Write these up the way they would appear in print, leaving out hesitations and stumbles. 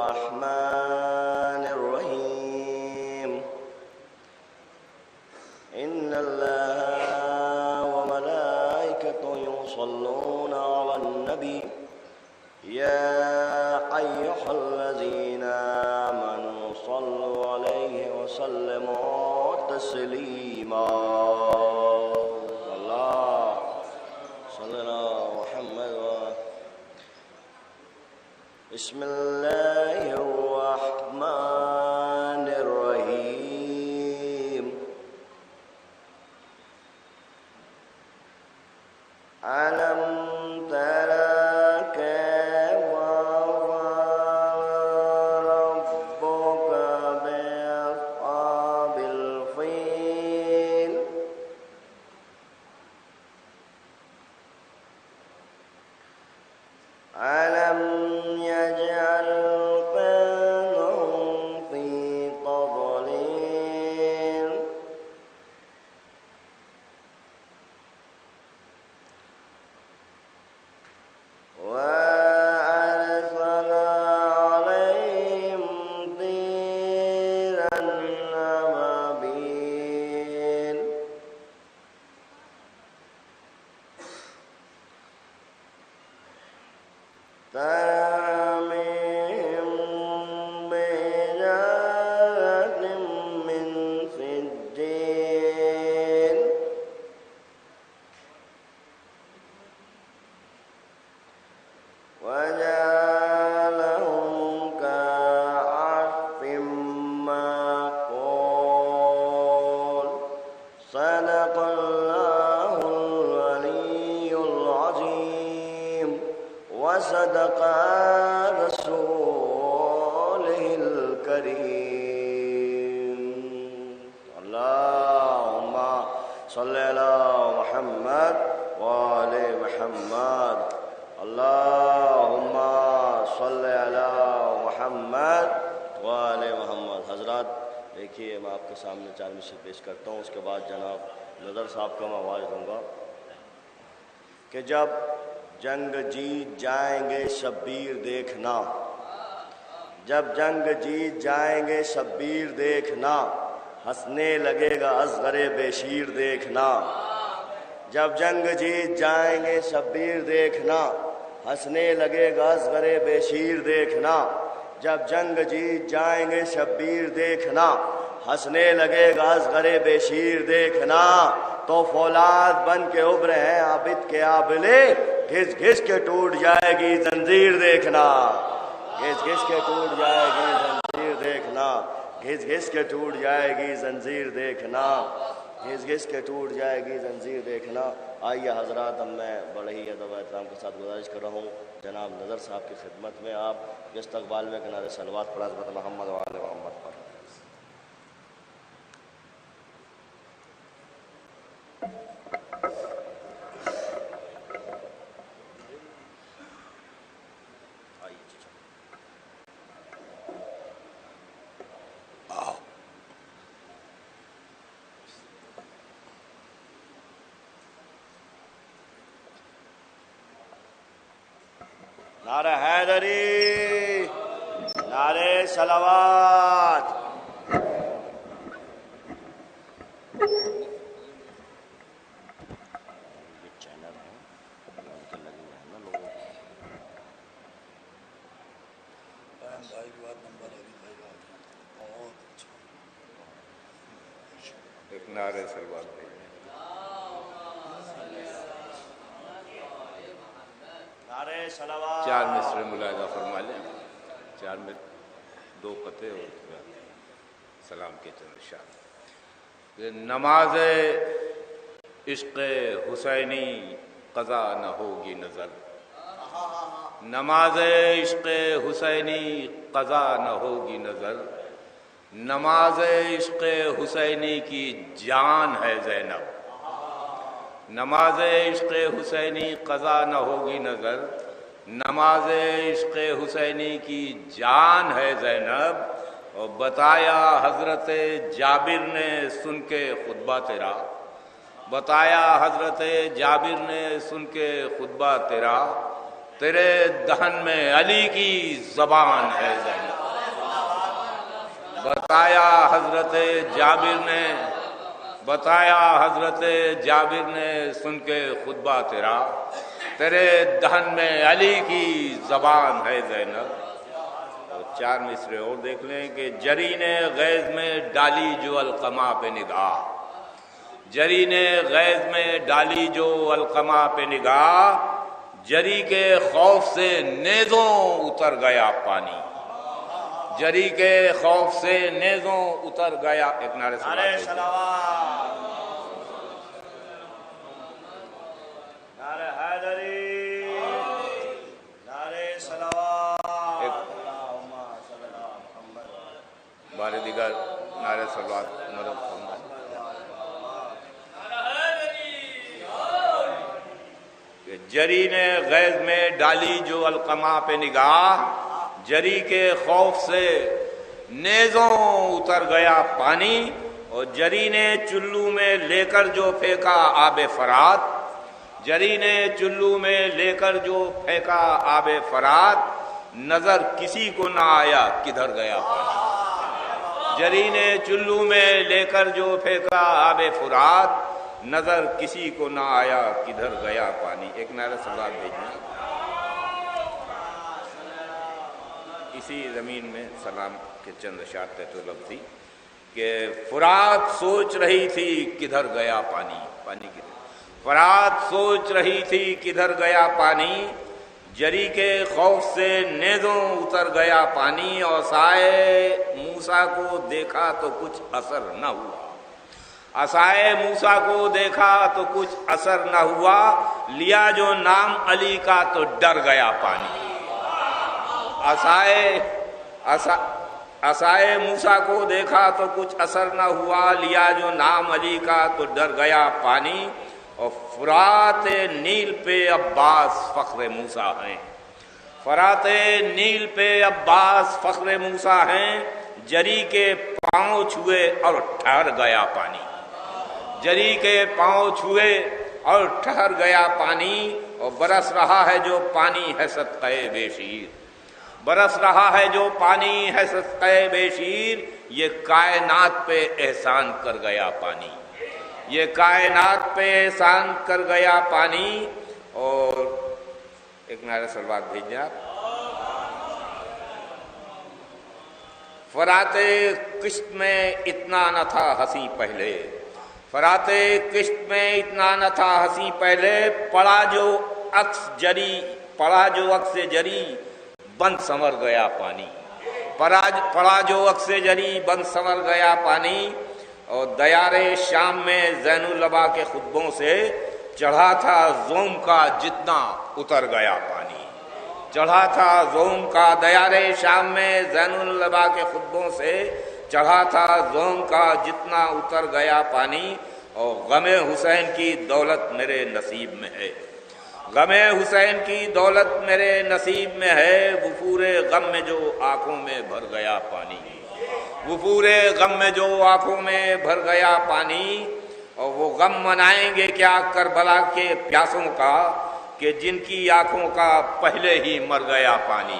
الرحمن الرحيم إن الله وملائكته يصلون على النبي يا أيها الذين آمنوا صلوا عليه وسلموا تسليما بسم الله الرحمن الرحيم ألم تر كيف فعل ربك بأصحاب الفيل ألم يجعل كيدهم في تضليل وأرسل عليهم طيرا أبابيل ترميهم بحجارة من سجيل وجعلهم كعصف مأكول صدق الله العلي العظيم وصدق رسوله الكريم اللهم صل على محمد وآل محمد اللهم صل على محمد وآل محمد حضرات دیکھیے میں آپ کے سامنے 4 مصرع پیش کرتا ہوں، اس کے بعد جناب نظر صاحب کا میں آواز دوں گا کہ جب جنگ جیت جائیں گے شبیر دیکھنا، جب جنگ جیت جائیں گے شبیر دیکھنا، ہنسنے لگے گا اصغر بے شیر دیکھنا، جب جنگ جیت جائیں گے شبیر دیکھنا، ہنسنے لگے گا اصغر بے شیر دیکھنا، جب جنگ جیت جائیں گے شبیر دیکھنا، ہنسنے لگے گا اصغر بے شیر دیکھنا، تو فولاد بن کے ابھرے ہیں عابد کے آبلے، گھس گھس کے ٹوٹ جائے گی زنجیر دیکھنا، گھس گھس کے ٹوٹ جائے گی زنجیر دیکھنا، گھس گھس کے ٹوٹ جائے گی زنجیر دیکھنا، گھس گھس کے ٹوٹ جائے گی زنجیر دیکھنا۔ آئیے حضرات، اب میں بڑے ہی ادب و احترام کے ساتھ گزارش کر رہا ہوں جناب نظر صاحب کی خدمت میں آپ استقبال میں کنارے صلوات پر حضرت محمد و آل محمد پر۔ نعرہ حیدری، نعرہ صلوات۔ ایک نعرہ صلوات دیں۔ نعرہ صلوات۔ 4 مصرع ملاحظہ فرما لیں، 4 میں 2 قطع اور سلام کے چند اشارے۔ نماز عشق حسینی قضا نہ ہوگی نظر، نماز عشق حسینی قضا نہ ہوگی نظر، نماز عشق حسینی کی جان ہے زینب، نماز عشق حسینی قضا نہ ہوگی نظر، نماز عشق حسینی کی جان ہے زینب۔ اور بتایا حضرت جابر نے سن کے خطبہ تیرا، بتایا حضرت جابر نے سن کے خطبہ تیرا، تیرے دہن میں علی کی زبان ہے زینب۔ بتایا حضرت جابر نے سن کے خطبہ تیرا، تیرے دہن میں علی کی زبان ہے زینب. اور 4 مصرے اور دیکھ لیں کہ جری نے غیظ میں ڈالی جو القمہ پہ نگاہ، جری نے غیظ میں ڈالی جو القمہ پہ نگاہ، جری کے خوف سے نیزوں اتر گیا پانی، جری کے خوف سے نیزوں اتر گیا. ایک نعرے صلوات، نعرہ حیدری، نعرہ صلوات، اللہم صلی علی محمد. بار دیگر نعرہ صلوات مدد فرمائے. جری نے غیظ میں ڈالی جو القمہ پہ نگاہ، جری کے خوف سے نیزوں اتر گیا پانی. اور جری نے چلو میں لے کر جو پھینکا آب فرات، جری نے چلو میں لے کر جو پھینکا آب فرات، نظر کسی کو نہ آیا کدھر گیا پانی. جری نے چلو میں لے کر جو پھینکا آب فرات، نظر کسی کو نہ آیا کدھر گیا پانی. ایک نعرہ صلوات بھیجنا. اسی زمین میں سلام کے چند اشعار تحت لفظی کہ فرات سوچ رہی تھی کدھر گیا پانی، پانی کدھر، فرات سوچ رہی تھی کدھر گیا پانی، جری کے خوف سے نیزوں اتر گیا پانی. اور سائے موسیٰ کو دیکھا تو کچھ اثر نہ ہوا، عصائے موسیٰ کو دیکھا تو کچھ اثر نہ ہوا، لیا جو نام علی کا تو ڈر گیا پانی. عصائے موسیٰ کو دیکھا تو کچھ اثر نہ ہوا، لیا جو نام علی کا تو ڈر گیا پانی. اور فرات نیل پہ عباس فخر موسیٰ ہیں، فرات نیل پہ عباس فخر موسیٰ ہیں، جری کے پاؤں چھوئے اور ٹھہر گیا پانی، جری کے پاؤں چھوئے اور ٹھہر گیا پانی. اور برس رہا ہے جو پانی ہے صدقہ بے شیر، برس رہا ہے جو پانی ہے صدقہ بے شیر، یہ کائنات پہ احسان کر گیا پانی، یہ کائنات پہ احسان کر گیا پانی. اور ایک نعرہ صلوات بھیجیں آپ. فرات کشت میں اتنا نہ تھا ہنسی پہلے، فرات کشت میں اتنا نہ تھا ہنسی پہلے، پڑا جو عکس جری بند سنور گیا پانی، پڑا جو عکس جری بند سنور گیا پانی. اور دیار شام میں زین اللبا کے خطبوں سے چڑھا تھا زوم کا جتنا اتر گیا پانی، چڑھا تھا زوم کا دیار شام میں زین اللبا کے خطبوں سے چڑھا تھا زوم کا جتنا اتر گیا پانی. اور غم حسین کی دولت میرے نصیب میں ہے، غم حسین کی دولت میرے نصیب میں ہے، وفور غم میں جو آنکھوں میں بھر گیا پانی، وفور غم میں جو آنکھوں میں بھر گیا پانی. اور وہ غم منائیں گے کیا کربلا کے پیاسوں کا کہ جن کی آنکھوں کا پہلے ہی مر گیا پانی،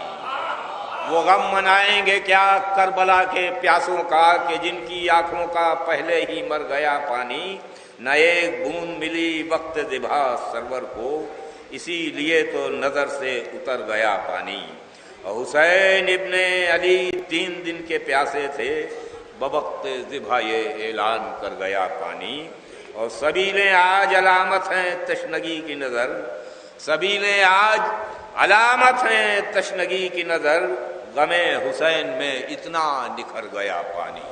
وہ غم منائیں گے کیا کربلا کے پیاسوں کا کہ جن کی آنکھوں کا پہلے ہی مر گیا پانی. نہ ایک بوند ملی وقت ذبح سرور کو، اسی لیے تو نظر سے اتر گیا پانی. اور حسین ابن علی 3 دن کے پیاسے تھے، بوقت ذبح یہ اعلان کر گیا پانی. اور سبیلیں آج علامت ہیں تشنگی کی نظر، سبیلیں آج علامت ہیں تشنگی کی نظر، غم حسین میں اتنا نکھر گیا پانی،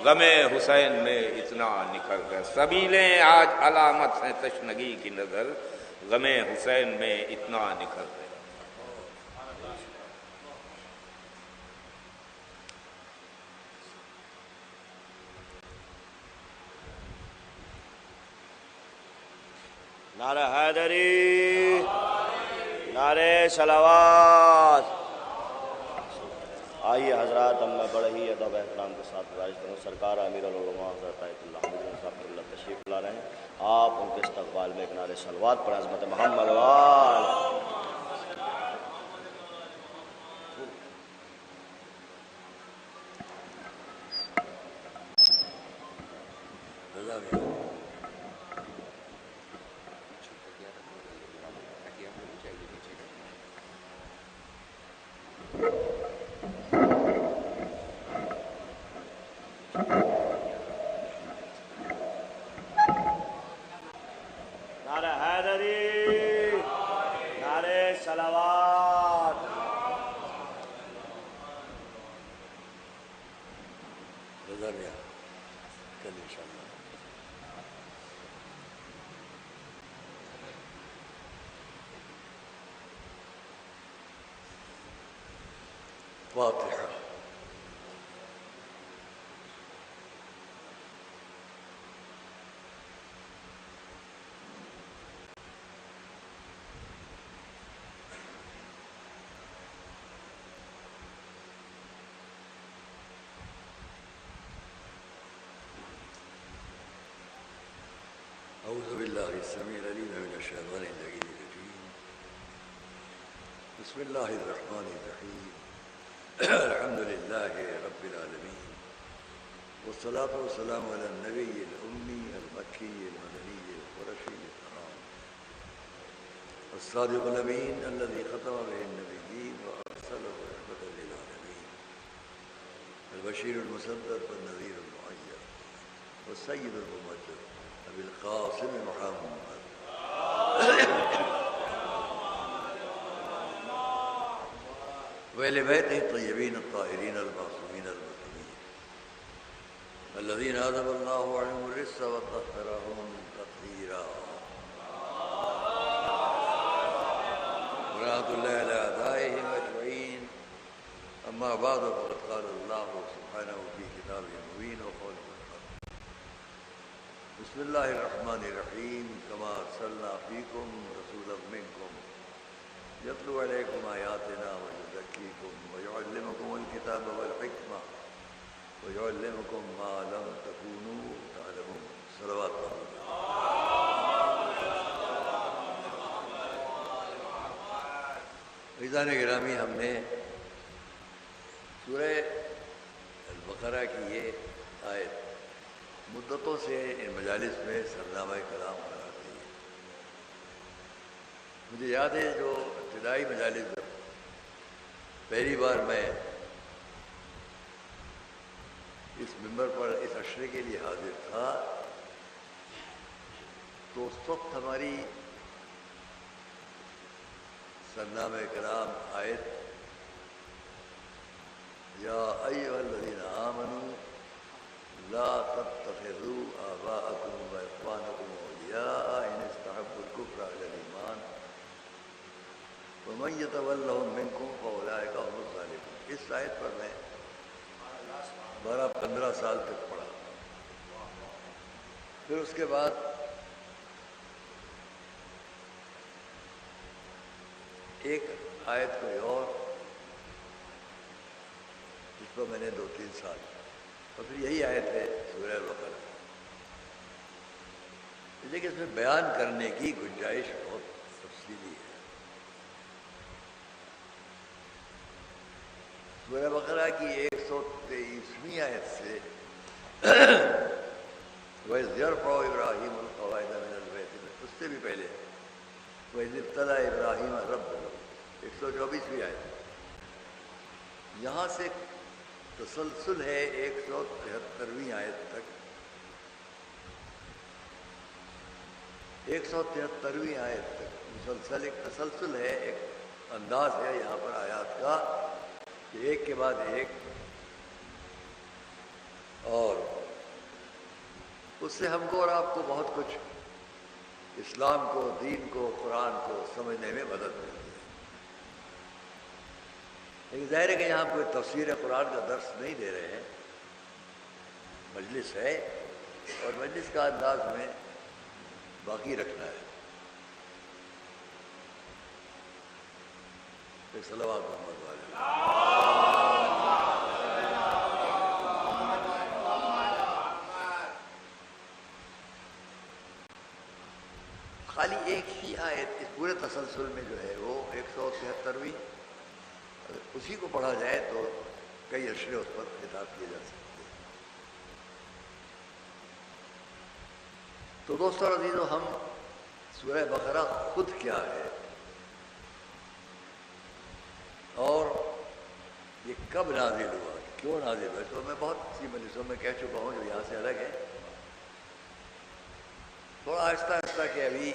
غم حسین میں اتنا نکھر گیا. سبیلیں آج علامت ہیں تشنگی کی نظر، غم حسین میں اتنا نکھر گیا. نعرہ حیدری، نعرہ صلوات. آئیے حضرات، ہم میں بڑے ہی ادب احترام کے ساتھ گزارش کروں، سرکار امیر العلماء حضرت آیت اللہ صاحب اللہ تشریف لا رہے ہیں، آپ ان کے استقبال میں ایک نعرہ صلوات پر عظمت محمد وال. نظر یا کل انشاءاللہ. فاتحہ. أعوذ بالله السميع العليم من الشيطان اللعين الرجيم. بسم الله الرحمن الرحيم. الحمد لله رب العالمين، والصلاة والسلام على النبي الأمي المكي المدني القرشي الكرام الصادق الأمين الذي ختم به النبيين وأرسله رحمة للعالمين، البشير المسدد والنذير المؤيد والسيد الممجد أبي القاسم محمد وآل بيته الطيبين الطاهرين المعصومين المكرمين الذين أذهب الله عنهم الرجس وطهرهم تطهيرا. ورحمة الله على أعدائهم أجمعين. أما بعد، فقد قال الله سبحانه في كتابه المبين وقوله الحق. بسم الله الرحمن الرحيم. كما أرسلنا فيكم رسولا منكم يتلو عليكم آياتنا ويزكيكم ويعلمكم الكتاب والحكمة ويعلمكم ما لم تكونوا تعلمون. صلوات الله. عزیزان گرامی، ہم نے سورہ البقرہ کی یہ آیت مدتوں سے ان مجالس میں سرنامہ کلام قرار دی ہے. مجھے یاد ہے جو ابتدائی مجالس میں پہلی بار میں اس ممبر پر اس عشرے کے لیے حاضر تھا تو اس وقت ہماری سرنامہ کلام آیت یا ایھا الذین آمنوا لا تتخذوا آباءکم واخوانکم اولیاء ان استحبوا الکفر علی الایمان ومن یتولہم منکم فاولئک هم الظالمون. اس آیت پر میں 12-15 سال تک پڑھا. پھر اس کے بعد ایک آیت کوئی اور، جس پر میں نے 2-3 سال، اور پھر یہی آیت ہے سورہ البقرہ. لیکن اس میں بیان کرنے کی گنجائش بہت تفصیلی ہے. سورہ بقرہ کی 123ویں آیت سے وَإِذْ يَرْفَعُ إِبْرَاهِيمُ الْقَوَاعِدَ مِنَ الْبَيْتِ، اس سے بھی پہلے وَإِذِ ابْتَلَىٰ إِبْرَاهِيمَ رَبُّهُ 124ویں آیت. یہاں سے تسلسل ہے 173ویں آیت تک. 173ویں آیت تک مسلسل ایک تسلسل ہے، ایک انداز ہے یہاں پر آیات کا کہ ایک کے بعد ایک، اور اس سے ہم کو اور آپ کو بہت کچھ اسلام کو، دین کو، قرآن کو سمجھنے میں مدد ملتی ہے. لیکن ظاہر ہے کہ یہاں کوئی تفسیر قرآن کا درس نہیں دے رہے ہیں، مجلس ہے اور مجلس کا انداز میں باقی رکھنا ہے. ایک صلوات محمد والے. خالی ایک ہی آیت اس پورے تسلسل میں جو ہے وہ 173ویں، اسی کو پڑھا جائے تو کئی اشرے اس پر خطاب کیے جا سکتے ہیں. تو دوستو عزیزو، ہم سورہ بقرہ خود کیا ہے اور یہ کب نازل ہوا، کیوں نازل ہوا، تو میں بہت سی مجلسوں میں کہہ چکا ہوں جو یہاں سے الگ ہے. تھوڑا آہستہ آہستہ کہ ابھی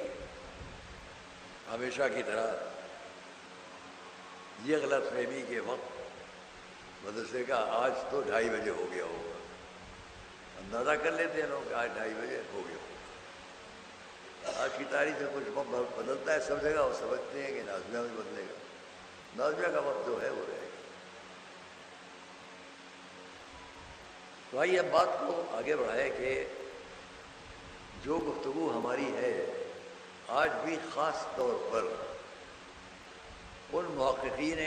ہمیشہ کی طرح یہ غلط فہمی کے وقت مدرسے کا آج تو 2:30 بجے ہو گیا ہوگا، اندازہ کر لیتے ہیں لوگ کہ آج 2:30 بجے ہو گیا. آج کی تاریخ سے کچھ وقت بدلتا ہے سب جگہ، اور سمجھتے ہیں کہ نازمیہ بھی بدلے گا. نازمیہ کا وقت جو ہے وہ رہے گا. تو آئیے اب بات کو آگے بڑھائے کہ جو گفتگو ہماری ہے آج بھی خاص طور پر ان محققین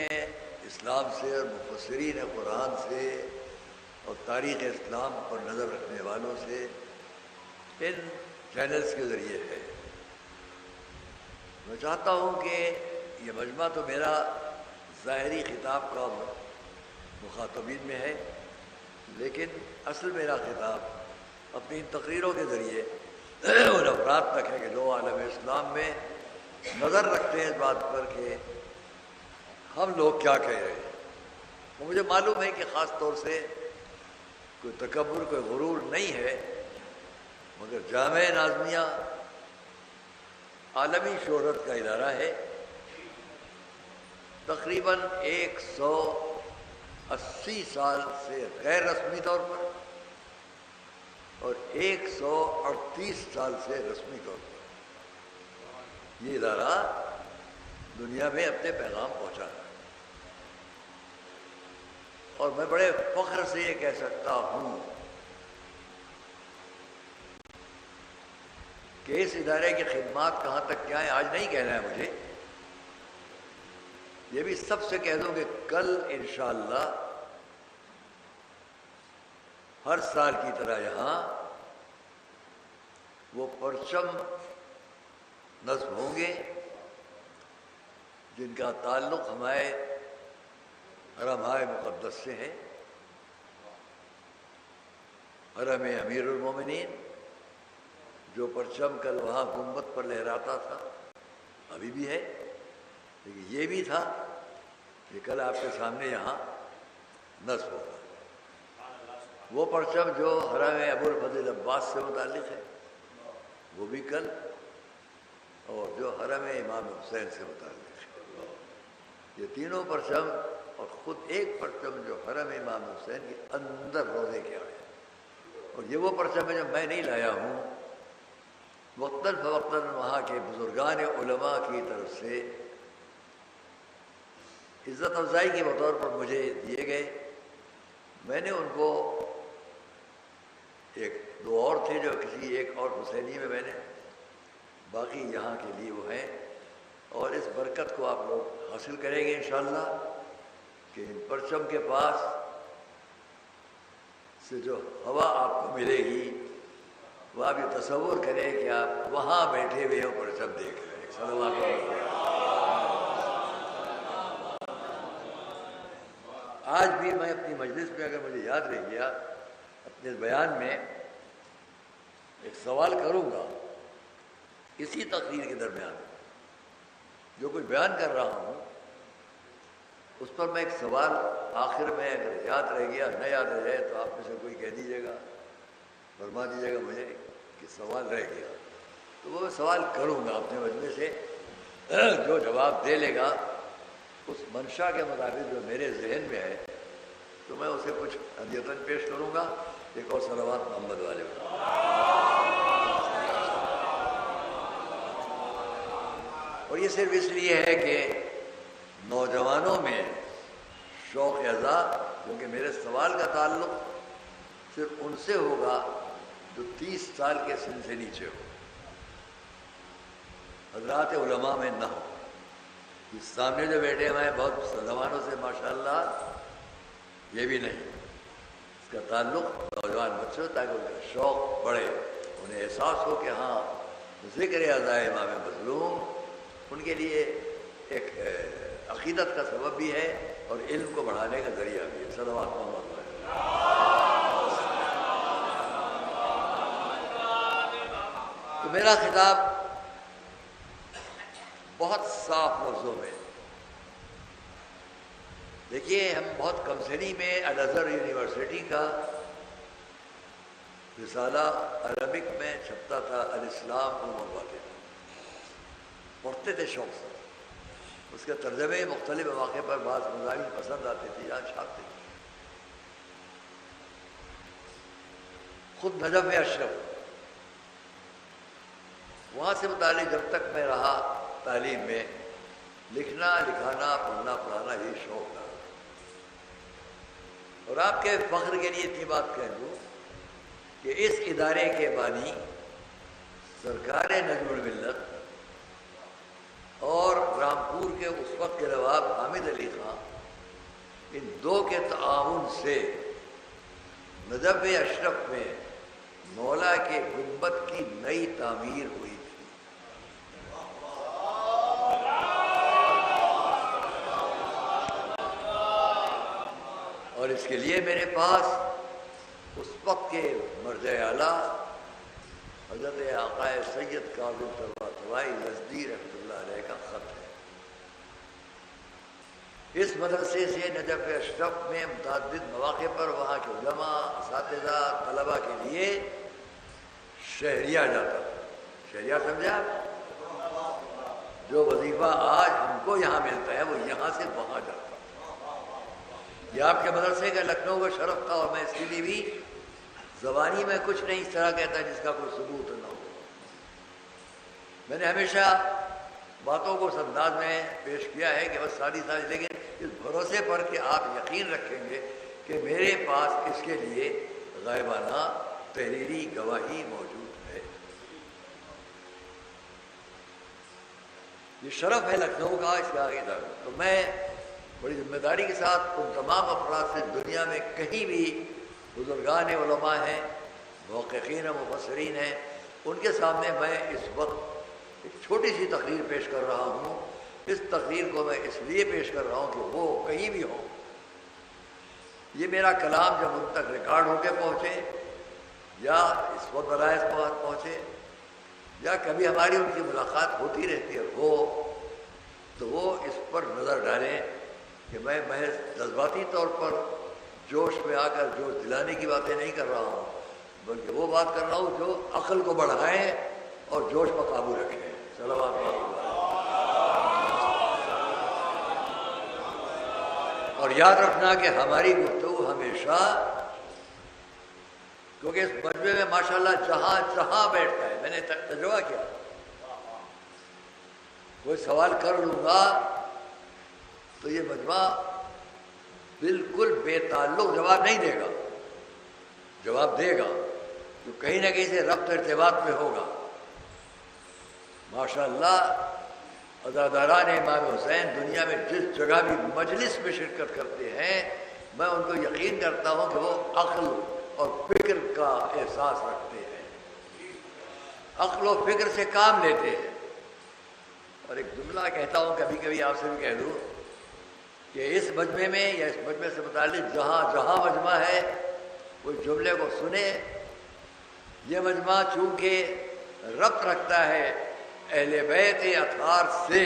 اسلام سے اور مفسرین قرآن سے اور تاریخ اسلام پر نظر رکھنے والوں سے ان چینلز کے ذریعے ہے. میں چاہتا ہوں کہ یہ مجمع تو میرا ظاہری خطاب کا مخاطبین میں ہے، لیکن اصل میرا خطاب اپنی ان تقریروں کے ذریعے ان افراد تک ہے کہ جو عالم اسلام میں نظر رکھتے ہیں اس بات پر کہ ہم لوگ کیا کہہ رہے ہیں. مجھے معلوم ہے کہ خاص طور سے کوئی تکبر کوئی غرور نہیں ہے، مگر جامع نازمیہ عالمی شہرت کا ادارہ ہے. تقریباً 180 سال سے غیر رسمی طور پر اور 138 سال سے رسمی طور پر یہ ادارہ دنیا میں اپنے پیغام پہنچا ہے. اور میں بڑے فخر سے یہ کہہ سکتا ہوں کہ اس ادارے کی خدمات کہاں تک کیا ہیں آج نہیں کہنا ہے مجھے. یہ بھی سب سے کہہ دوں کہ کل انشاءاللہ ہر سال کی طرح یہاں وہ پرچم نصب ہوں گے جن کا تعلق ہمارے حرمائے مقدس سے ہے. حرم امیر المومنین جو پرچم کل وہاں گنبد پر لہراتا تھا ابھی بھی ہے، لیکن یہ بھی تھا کہ کل آپ کے سامنے یہاں نصب ہوگا. وہ پرچم جو حرم ابو الفضل عباس سے متعلق ہے وہ بھی کل، اور جو حرم امام حسین سے متعلق ہے. یہ تینوں پرچم اور خود ایک پرچم جو حرم امام حسین کے اندر روزے کے آئے، اور یہ وہ پرچم ہے جو میں نہیں لایا ہوں، وقتاً فوقتاً وہاں کے بزرگان علماء کی طرف سے عزت افزائی کے طور پر مجھے دیے گئے. میں نے ان کو ایک دو اور تھے جو کسی ایک اور حسینی میں نے، باقی یہاں کے لیے وہ ہیں. اور اس برکت کو آپ لوگ حاصل کریں گے انشاءاللہ کہ ان پرچم کے پاس سے جو ہوا آپ کو ملے گی وہ آپ یہ تصور کریں کہ آپ وہاں بیٹھے ہوئے ہو پرچم دیکھ رہے ہیں. صلوات اللہ. آج بھی میں اپنی مجلس میں اگر مجھے یاد رہ گیا اپنے بیان میں ایک سوال کروں گا اسی تقریر کے درمیان. جو کچھ بیان کر رہا ہوں اس پر میں ایک سوال آخر میں اگر یاد رہ گیا نہ یاد رہ جائے تو آپ میں سے کوئی کہہ دیجیے گا، فرما دیجیے گا مجھے کہ سوال رہ گیا. تو وہ سوال کروں گا اپنے وجہ سے، جو جواب دے لے گا اس منشا کے مطابق جو میرے ذہن میں ہے تو میں اسے کچھ ہدیتاً پیش کروں گا. ایک اور صلوات محمد والے. اور یہ صرف اس لیے ہے کہ نوجوانوں میں شوق ازا، کیونکہ میرے سوال کا تعلق صرف ان سے ہوگا جو 30 سال کے سن سے نیچے ہو، حضرات علماء میں نہ ہو. اس سامنے جو بیٹھے ہوئے ہیں بہت زمانوں سے ماشاءاللہ یہ بھی نہیں. اس کا تعلق نوجوان بچوں تاکہ ان کا شوق بڑھے، انہیں احساس ہو کہ ہاں ذکر ازائے امام مظلوم ان کے لیے ایک عقیدت کا سبب بھی ہے اور علم کو بڑھانے کا ذریعہ بھی ہے. صلوات محمد. تو میرا خطاب بہت صاف لفظوں میں، دیکھیے ہم بہت کم سنی میں الازہر یونیورسٹی کا رسالہ عربک میں چھپتا تھا، الاسلام المنواتے پڑھتے تھے شوق سے. اس کے ترجمے مختلف مواقع پر بعض مضامین پسند آتے تھے، یہاں چھاپتے تھے. خود نجف اشرف، وہاں سے متعلق جب تک میں رہا تعلیم میں، لکھنا لکھانا پڑھنا پڑھانا یہ شوق تھا. اور آپ کے فخر کے لیے اتنی بات کہہ دوں کہ اس ادارے کے بانی سرکار نجم الملت اور رامپور کے اس وقت کے نواب حامد علی خان، ان دو کے تعاون سے نجف اشرف میں مولا کے گنبد کی نئی تعمیر ہوئی تھی. اور اس کے لیے میرے پاس اس وقت کے مرد اعلیٰ حضرت آقا سید کاظم طباطبائی یزدی رحمۃ اللہ علیہ کا خط ہے. اس مدرسے سے نجف اشرف میں متعدد مواقع پر وہاں کے علماء، اساتذہ، طلباء کے لیے شہریہ جاتا تھا. شہریہ سمجھا؟ جو وظیفہ آج ہم کو یہاں ملتا ہے وہ یہاں سے وہاں جاتا. یہ آپ کے مدرسے کا لکھنؤ کا شرف تھا، اور میں اس کے لیے بھی زبانی میں کچھ نہیں اس طرح کہتا جس کا کوئی ثبوت نہ ہو. میں نے ہمیشہ باتوں کو اس انداز میں پیش کیا ہے کہ بس ساری ساری، لیکن اس بھروسے پر کہ آپ یقین رکھیں گے کہ میرے پاس اس کے لیے غائبانہ تحریری گواہی موجود ہے. یہ شرف ہے لکھنؤ کا، اس کے آگے تک. تو میں بڑی ذمہ داری کے ساتھ ان تمام افراد سے دنیا میں کہیں بھی بزرگان علماء ہیں، محققین و مفسرین ہیں، ان کے سامنے میں اس وقت ایک چھوٹی سی تقریر پیش کر رہا ہوں. اس تقریر کو میں اس لیے پیش کر رہا ہوں کہ وہ کہیں بھی ہوں، یہ میرا کلام جب ان تک ریکارڈ ہو کے پہنچے یا اس وقت برائے پہنچے یا کبھی ہماری ان کی ملاقات ہوتی رہتی ہے تو وہ اس پر نظر ڈالیں کہ میں محض جذباتی طور پر جوش میں آ کر جوش دلانے کی باتیں نہیں کر رہا ہوں، بلکہ وہ بات کر رہا ہوں جو عقل کو بڑھائیں اور جوش پر قابو رکھیں. صلوات اللہ. اور یاد رکھنا کہ ہماری گفتگو ہمیشہ، کیونکہ اس مجمع میں ماشاءاللہ جہاں جہاں بیٹھتا ہے، میں نے تجربہ کیا، کوئی سوال کر لوں گا تو یہ مجمع بالکل بے تعلق جواب نہیں دے گا، جواب دے گا تو کہیں نہ کہیں سے ربط ارتباط میں ہوگا. ماشاءاللہ عزاداران امام حسین دنیا میں جس جگہ بھی مجلس میں شرکت کرتے ہیں، میں ان کو یقین کرتا ہوں کہ وہ عقل اور فکر کا احساس رکھتے ہیں، عقل و فکر سے کام لیتے ہیں. اور ایک جملہ کہتا ہوں کبھی کبھی آپ سے بھی کہہ دوں کہ اس مجمع میں یا اس مجمع سے متعلق جہاں جہاں مجمع ہے وہ جملے کو سنے. یہ مجمع چونکہ ربط رکھتا ہے اہل بیت اطہار سے،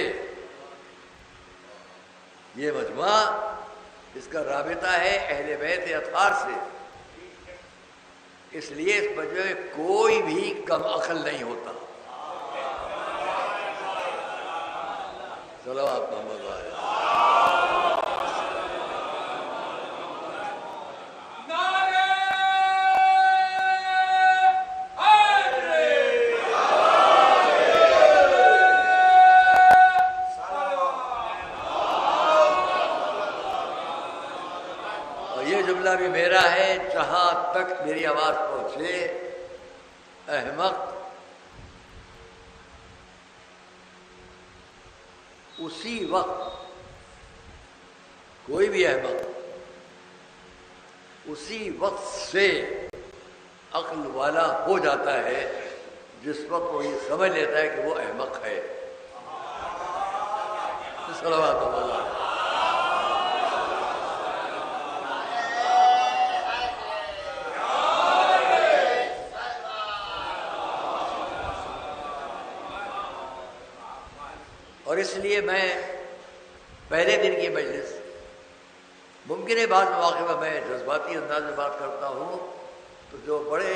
یہ مجمع اس کا رابطہ ہے اہل بیت اطہار سے، اس لیے اس مجمع میں کوئی بھی کم عقل نہیں ہوتا. صلوات محمد علیہ. بھی میرا ہے، جہاں تک میری آواز پہنچے، احمق اسی وقت، کوئی بھی احمق اسی وقت سے عقل والا ہو جاتا ہے جس وقت وہ یہ سمجھ لیتا ہے کہ وہ احمق ہے. صلوات اللہ. اور اس لیے میں پہلے دن کی مجلس، ممکن ہے بعض مواقع میں جذباتی انداز میں بات کرتا ہوں تو جو بڑے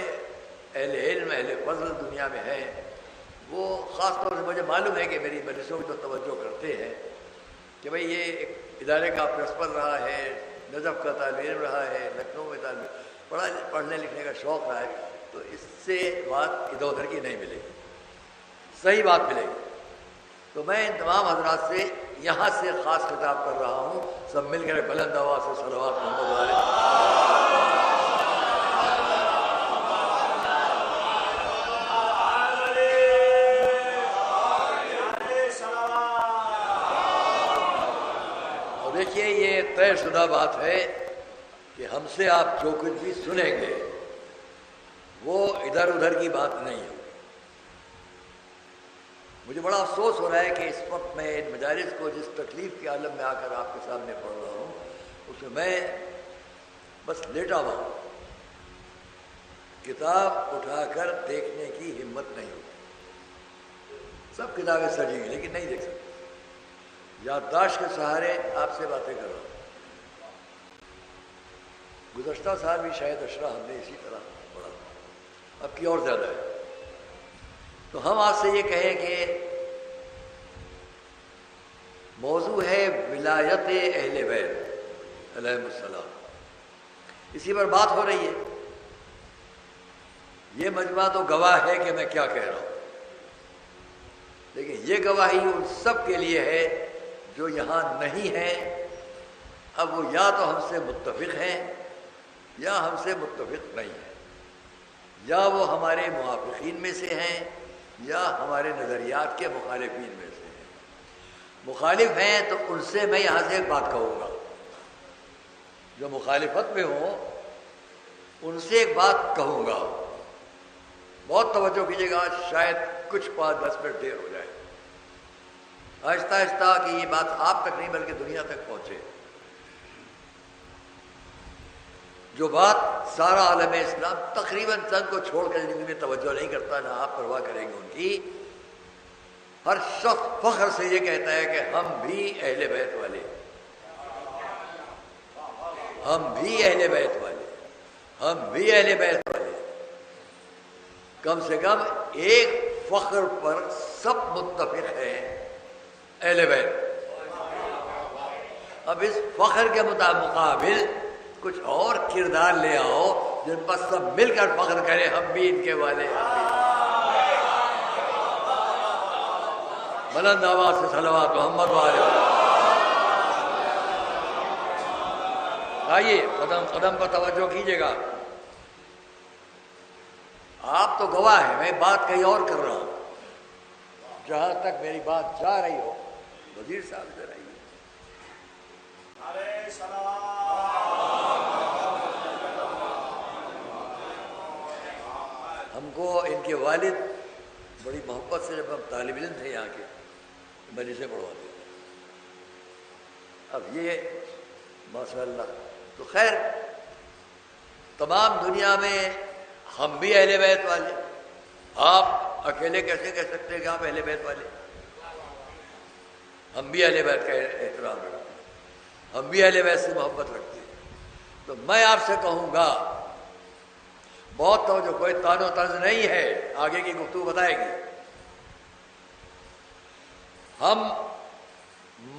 اہل علم اہل فضل دنیا میں ہیں وہ خاص طور سے مجھے معلوم ہے کہ میری مجلسوں کی تو توجہ کرتے ہیں کہ بھئی یہ ایک ادارے کا پرنسپل رہا ہے، نجف کا طالب علم رہا ہے، لکھنؤ میں پڑھنے لکھنے کا شوق رہا ہے، تو اس سے بات ادھر ادھر کی نہیں ملے گی، صحیح بات ملے گی۔ تو میں ان تمام حضرات سے یہاں سے خاص خطاب کر رہا ہوں، سب مل کر بلند آواز سے صلوات محمد علیہ۔ اور دیکھیے یہ طے شدہ بات ہے کہ ہم سے آپ جو کچھ بھی سنیں گے وہ ادھر ادھر کی بات نہیں ہوگی۔ مجھے بڑا افسوس ہو رہا ہے کہ اس وقت میں ان مجالس کو جس تکلیف کے عالم میں آ کر آپ کے سامنے پڑھ رہا ہوں اس میں بس لیٹا ہوا ہوں، کتاب اٹھا کر دیکھنے کی ہمت نہیں ہوتی۔ سب کتابیں سجی ہیں لیکن نہیں دیکھ سکتے، یادداشت کے سہارے آپ سے باتیں کر رہا ہوں۔ گزشتہ سال بھی شاید اشرا ہم نے اسی طرح پڑھا، اب کی اور زیادہ ہے۔ تو ہم آپ سے یہ کہیں کہ موضوع ہے ولایت اہل بیت علیہم السلام، اسی پر بات ہو رہی ہے۔ یہ مجمع تو گواہ ہے کہ میں کیا کہہ رہا ہوں، لیکن یہ گواہی ان سب کے لیے ہے جو یہاں نہیں ہیں۔ اب وہ یا تو ہم سے متفق ہیں یا ہم سے متفق نہیں ہیں، یا وہ ہمارے موافقین میں سے ہیں یا ہمارے نظریات کے مخالفین میں سے ہیں۔ مخالف ہیں تو ان سے میں یہاں سے ایک بات کہوں گا، جو مخالفت میں ہوں ان سے ایک بات کہوں گا، بہت توجہ کیجیے گا، شاید کچھ 5-10 منٹ دیر ہو جائے، آہستہ آہستہ کہ یہ بات آپ تک نہیں بلکہ دنیا تک پہنچے۔ جو بات سارا عالم اسلام تقریباً چند کو چھوڑ کر زندگی میں توجہ نہیں کرتا، نہ آپ پرواہ کریں گے ان کی، ہر شخص فخر سے یہ کہتا ہے کہ ہم بھی اہل بیت والے، ہم بھی اہل بیت والے، ہم بھی اہل بیت والے۔ کم سے کم ایک فخر پر سب متفق ہیں، اہل بیت۔ اب اس فخر کے مقابل کچھ اور کردار لے آؤ جن پر سب مل کر فخر کریں ہم بھی ان کے والے ہیں۔ بلند آواز سے صلوات محمد والے۔ آئیے قدم قدم پر توجہ کیجیے گا، آپ تو گواہ ہیں، میں بات کہیں اور کر رہا ہوں۔ جہاں تک میری بات جا رہی ہو وزیر صاحب سے رہی ہم کو ان کے والد بڑی محبت سے، جب ہم طالب علم تھے یہاں کے، مجلسیں پڑھواتے تھے۔ اب یہ ماشاء اللہ، تو خیر تمام دنیا میں ہم بھی اہل بیت والے، آپ اکیلے کیسے کہہ سکتے ہیں کہ آپ اہل بیت والے؟ ہم بھی اہل بیت کا احترام رکھتے ہیں، ہم بھی اہل بیت سے محبت رکھتے ہیں۔ تو میں آپ سے کہوں گا، بہت توجہ، کوئی طعن و طنز نہیں ہے، آگے کی گفتگو بتائے گی۔ ہم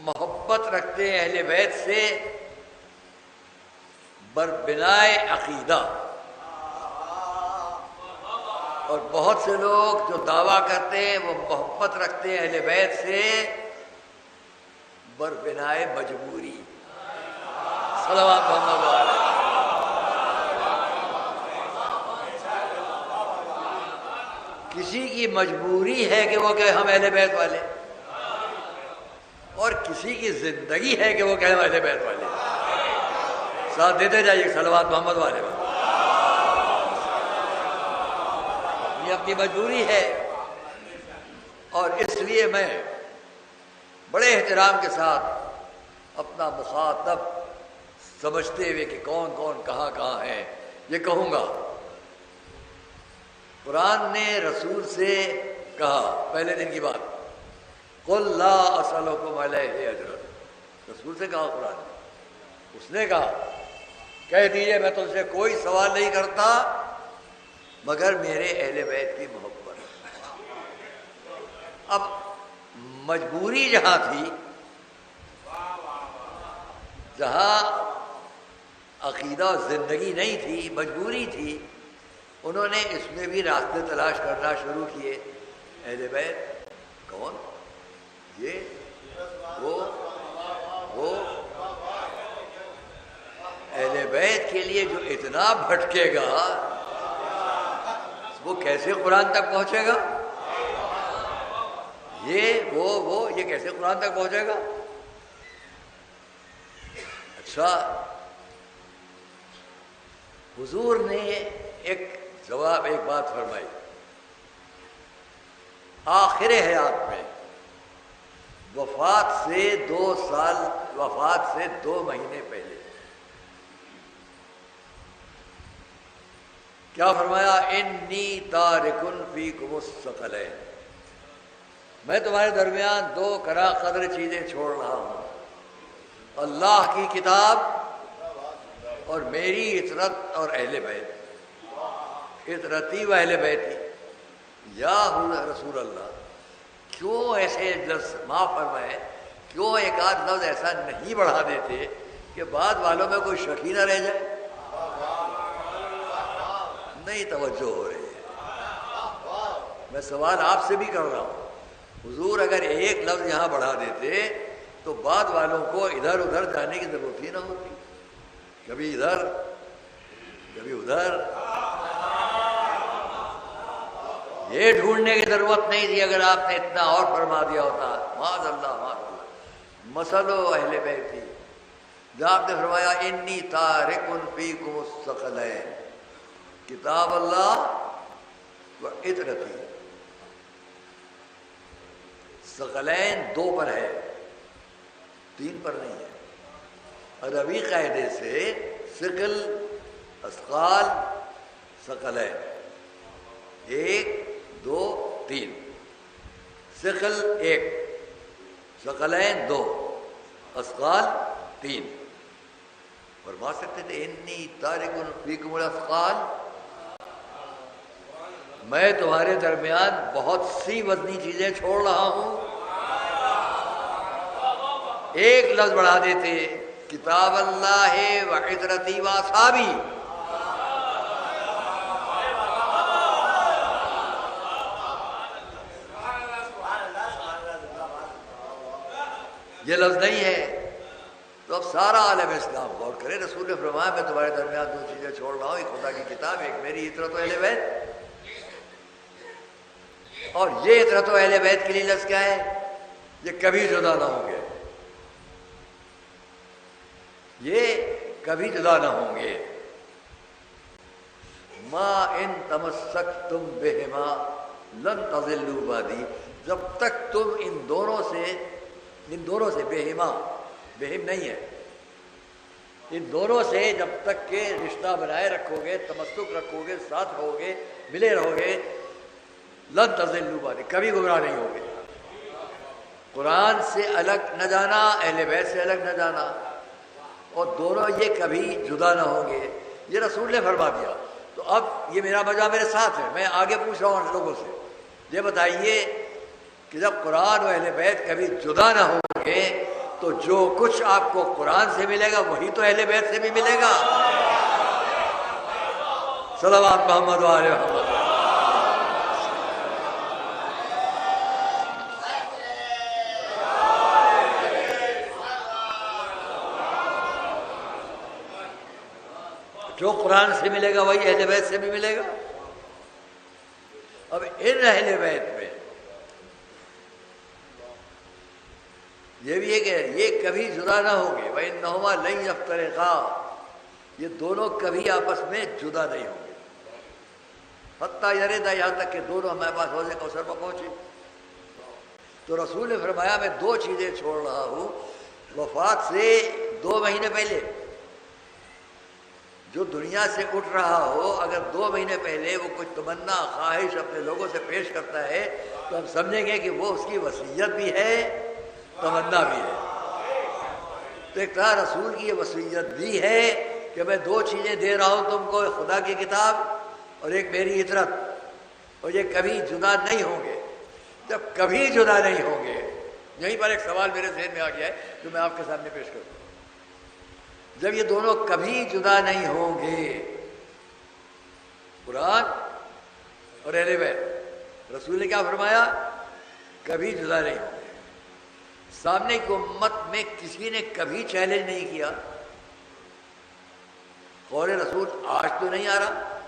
محبت رکھتے ہیں اہل بیت سے بربنائے عقیدہ، اور بہت سے لوگ جو دعویٰ کرتے ہیں وہ محبت رکھتے ہیں اہل بیت سے بربنائے مجبوری۔ صلوات محمد علیہ۔ کسی کی مجبوری ہے کہ وہ کہے ہم اہل بیت والے، اور کسی کی زندگی ہے کہ وہ کہے ہم اہل بیت والے۔ ساتھ دیتے جائیے صلوات محمد والے۔ یہ اپنی مجبوری ہے، اور اس لیے میں بڑے احترام کے ساتھ اپنا مخاطب سمجھتے ہوئے کہ کون کون کہاں کہاں ہے یہ کہوں گا۔ قرآن نے رسول سے کہا، پہلے دن کی بات، قل لا اسألکم علیہ اجرا، رسول سے کہا قرآن نے، اس نے کہا کہہ دیجئے میں تم سے کوئی سوال نہیں کرتا مگر میرے اہل بیت کی محبت۔ اب مجبوری جہاں تھی، جہاں عقیدہ زندگی نہیں تھی، مجبوری تھی، انہوں نے اس میں بھی راستے تلاش کرنا شروع کیے. اہل بیت کون؟ یہ وہ اہل بیت کے لیے جو اتنا بھٹکے گا وہ کیسے قرآن تک پہنچے گا؟ یہ کیسے قرآن تک پہنچے گا؟ اچھا، حضور نے ایک بات فرمائی آخر حیات میں، وفات سے 2 مہینے پہلے. کیا فرمایا؟ انی تارکن فیکم الثقلین، میں تمہارے درمیان 2 کرا قدر چیزیں چھوڑ رہا ہوں، اللہ کی کتاب اور میری اطرت اور اہل بیت. اطرتی و اہل بیتی. یا رسول اللہ، کیوں ایسے لفظ معاف فرمائے، کیوں ایک آدھ لفظ ایسا نہیں بڑھا دیتے کہ بعد والوں میں کوئی شکی نہ رہ جائے؟ نہیں توجہ ہو رہی ہے. میں سوال آپ سے بھی کر رہا ہوں. حضور اگر ایک لفظ یہاں بڑھا دیتے تو بعد والوں کو ادھر ادھر جانے کی ضرورت ہی نہ ہوتی، کبھی ادھر کبھی ادھر. یہ ڈھونڈنے کی ضرورت نہیں تھی اگر آپ نے اتنا اور فرما دیا ہوتا. معاذ اللہ. مثل اہل بیت تھی جب آپ نے فرمایا انی تارکن فیکم الثقلین، کتاب اللہ و اطرتی. ثقلین 2 پر ہے، 3 پر نہیں ہے. عربی قاعدے سے ثقل، اثقال، ثقلین 1 2 3. ثقل 1، ثقلین 2، اثقال 3. فرما سکتے تھے انی تارکن فیکم الاثقال، میں تمہارے درمیان بہت سی وزنی چیزیں چھوڑ رہا ہوں. ایک لفظ بڑھا دیتے، کتاب اللہ و عطرتی و اصحابی. یہ لفظ نہیں ہے تو اب سارا عالم اسلام غور کرے. رسول نے فرمایا میں تمہارے درمیان 2 چیزیں چھوڑ رہا ہوں، ایک خدا کی کتاب، ایک میری اطرت و اہل بیت. اور یہ اطرت و اہل بیت کے لیے لفظ کیا ہے؟ یہ کبھی جدا نہ ہوں گے، یہ کبھی جدا نہ ہوں گے. ما ان تمسکتم بہما لن تضلوا بعدی، جب تک تم ان دونوں سے بہما، بہم نہیں ہے، ان دونوں سے جب تک کہ رشتہ بنائے رکھو گے، تمسک رکھو گے، ساتھ رہو گے، ملے رہو گے، لن تضلوا بعدی، کبھی گمراہ نہیں ہوگے. قرآن سے الگ نہ جانا، اہل بیت سے الگ نہ جانا، اور دونوں یہ کبھی جدا نہ ہوں گے. یہ رسول نے فرما دیا. تو اب یہ میرا مزہ میرے ساتھ ہے، میں آگے پوچھ رہا ہوں لوگوں سے، یہ بتائیے کہ جب قرآن و اہل بیت کبھی جدا نہ ہوں گے تو جو کچھ آپ کو قرآن سے ملے گا وہی تو اہل بیت سے بھی ملے گا. صلوات محمد و آل محمد. جو قرآن سے ملے گا وہی اہل بیت سے بھی ملے گا. اب ان اہل بیت میں یہ بھی ہے کہ یہ کبھی جدا نہ ہوں گے. وَإِنَّهُمَا لَن يَفْتَرِقَا، یہ دونوں کبھی آپس میں جدا نہیں ہوں گے. حتیٰ یردا، یہاں تک کہ دونوں ہمارے پاس حوض کوثر پر پہنچے. تو رسول نے فرمایا میں 2 چیزیں چھوڑ رہا ہوں وفات سے 2 مہینے پہلے. جو دنیا سے اٹھ رہا ہو اگر 2 مہینے پہلے وہ کچھ تمنا خواہش اپنے لوگوں سے پیش کرتا ہے تو ہم سمجھیں گے کہ وہ اس کی وصیت بھی ہے، تمنا بھی ہے. تو ایک طرح رسول کی یہ وصیت بھی ہے کہ میں 2 چیزیں دے رہا ہوں تم کو، خدا کی کتاب اور ایک میری اطرت، اور یہ کبھی جدا نہیں ہوں گے. جب کبھی جدا نہیں ہوں گے، یہیں پر ایک سوال میرے ذہن میں آ گیا ہے جو میں آپ کے سامنے پیش کروں. جب یہ دونوں کبھی جدا نہیں ہوں گے قرآن اور اہل بیت۔ رسول نے کیا فرمایا؟ کبھی جدا نہیں ہوں گے۔ سامنے کی امت میں کسی نے کبھی چیلنج نہیں کیا، قول رسول آج تو نہیں آ رہا،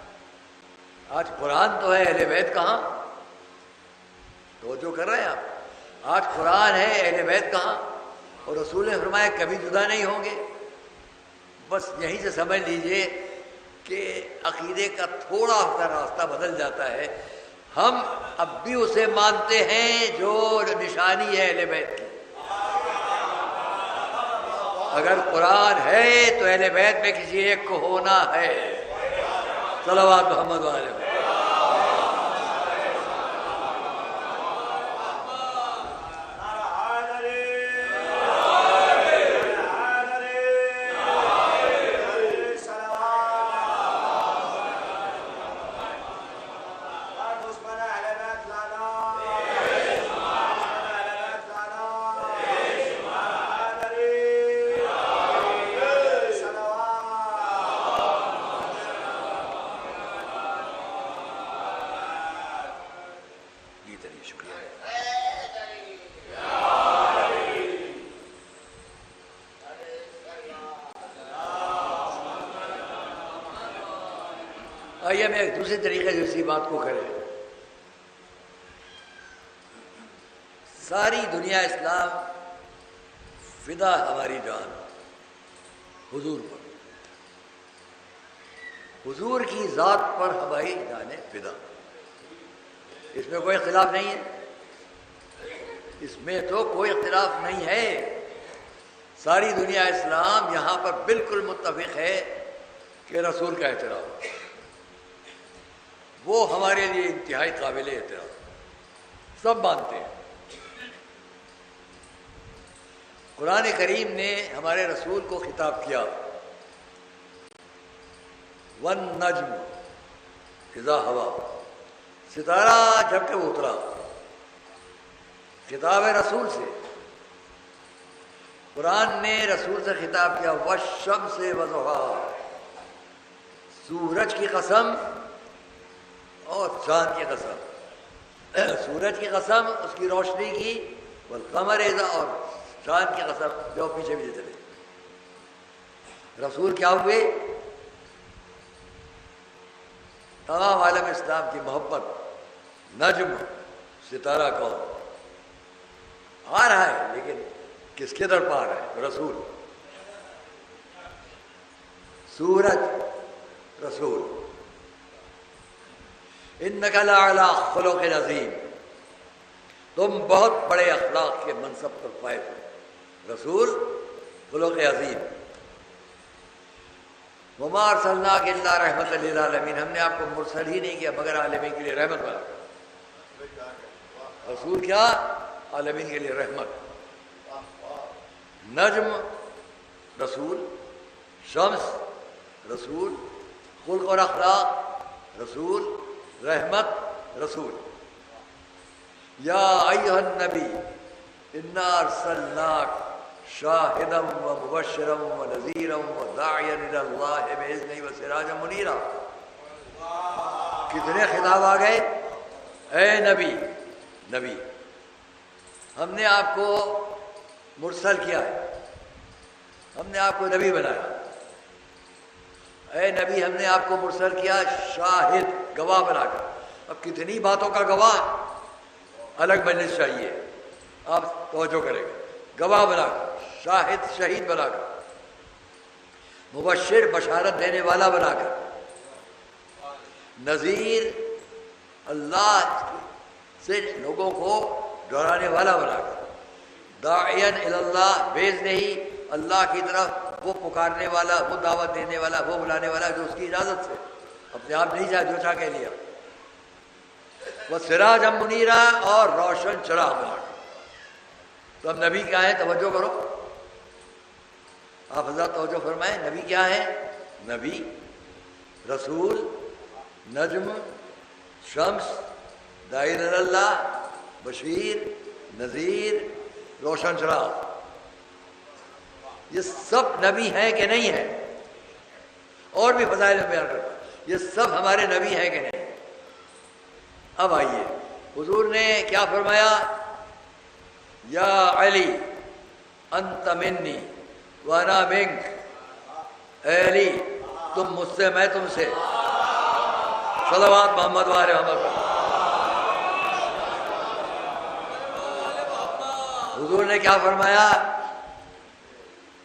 آج قرآن تو ہے، اہل بیت کہاں؟ توجہ کر رہے ہیں آپ؟ آج قرآن ہے، اہل بیت کہاں؟ اور رسول نے فرمایا کبھی جدا نہیں ہوں گے۔ بس یہیں سے سمجھ لیجئے کہ عقیدے کا تھوڑا سا راستہ بدل جاتا ہے۔ ہم اب بھی اسے مانتے ہیں جو نشانی ہے اہل بیت کی۔ اگر قرآن ہے تو اہل بیت میں کسی ایک کو ہونا ہے۔ صلوات محمد علیہ۔ آئیے میں ایک دوسرے طریقے سے اسی بات کو کریں۔ ساری دنیا اسلام فدا ہماری جان حضور پر، حضور کی ذات پر ہماری جانیں فدا۔ اس میں کوئی اختلاف نہیں ہے، اس میں تو کوئی اختلاف نہیں ہے۔ ساری دنیا اسلام یہاں پر بالکل متفق ہے کہ رسول کا احترام وہ ہمارے لیے انتہائی قابل احترام، سب مانتے ہیں۔ قرآن کریم نے ہمارے رسول کو خطاب کیا، وَالنَّجْمُ اِذَا هَوَىٰ، ستارہ جب کہ اترا، خطاب ہے رسول سے۔ قرآن نے رسول سے خطاب کیا، وَالشَّمْسِ وَضُحَاهَا، سورج کی قسم اور چاند کی قسم، سورج کی قسم اس کی روشنی کی، والقمر اذا، اور چاند کی قسم جو پیچھے پیچھے چلے۔ رسول کیا ہوئے؟ تمام عالم اسلام کی محبت۔ نجم ستارہ کون؟ آ رہا ہے لیکن کس کے در پہ آ رہا ہے؟ رسول۔ سورج رسول۔ انک لعلی خلق عظیم، تم بہت بڑے اخلاق کے منصب پر فائز ہو۔ رسول خلق عظیم۔ وما ارسلناک الا رحمۃ للعالمین، ہم نے آپ کو مرسل ہی نہیں کیا مگر عالمین کے لیے رحمت بنا۔ رسول کیا؟ عالمین کے لیے رحمت۔ نجم رسول، شمس رسول، خلق اور اخلاق رسول، رحمت رسول۔ یا ایھا النبی انا ارسلناک شاہدا ومبشرا ونذیرا وداعیا الی اللہ باذنہ وسراجا منیرا۔ کتنے خطاب آ گئے؟ اے نبی، نبی ہم نے آپ کو مرسل کیا ہے، ہم نے آپ کو نبی بنایا۔ اے نبی ہم نے آپ کو مرسل کیا شاہد، گواہ بنا کر۔ اب کتنی باتوں کا گواہ، الگ مجلس چاہیے، آپ توجہ کریں گے۔ گواہ بنا کر، شاہد شہید بنا کر، مبشر بشارت دینے والا بنا کر، نذیر اللہ سے لوگوں کو ڈرانے والا بنا کر، داعین الی اللہ بھیجنے ہی اللہ کی طرف، وہ پکارنے والا، وہ دعوت دینے والا، وہ بلانے والا جو اس کی اجازت سے، اپنے آپ نہیں چاہے جو چاہ کہہ لیا۔ وہ سراج منیرا، اور روشن چراغ بنا کر۔ تو اب نبی کیا ہے؟ توجہ کرو، آپ حضرات توجہ فرمائیں۔ نبی کیا ہے؟ نبی رسول، نجم، شمس، داعی الی اللہ، بشیر، نذیر، روشن چراغ، یہ سب نبی ہیں کہ نہیں ہیں؟ اور بھی فضائل میں بیان کرتا ہے۔ یہ سب ہمارے نبی ہیں کہ نہیں؟ اب آئیے، حضور نے کیا فرمایا؟ یا علی انت منی وانا منک، اے علی تم مجھ سے میں تم سے، صلوات محمد وآل محمد۔ حضور نے کیا فرمایا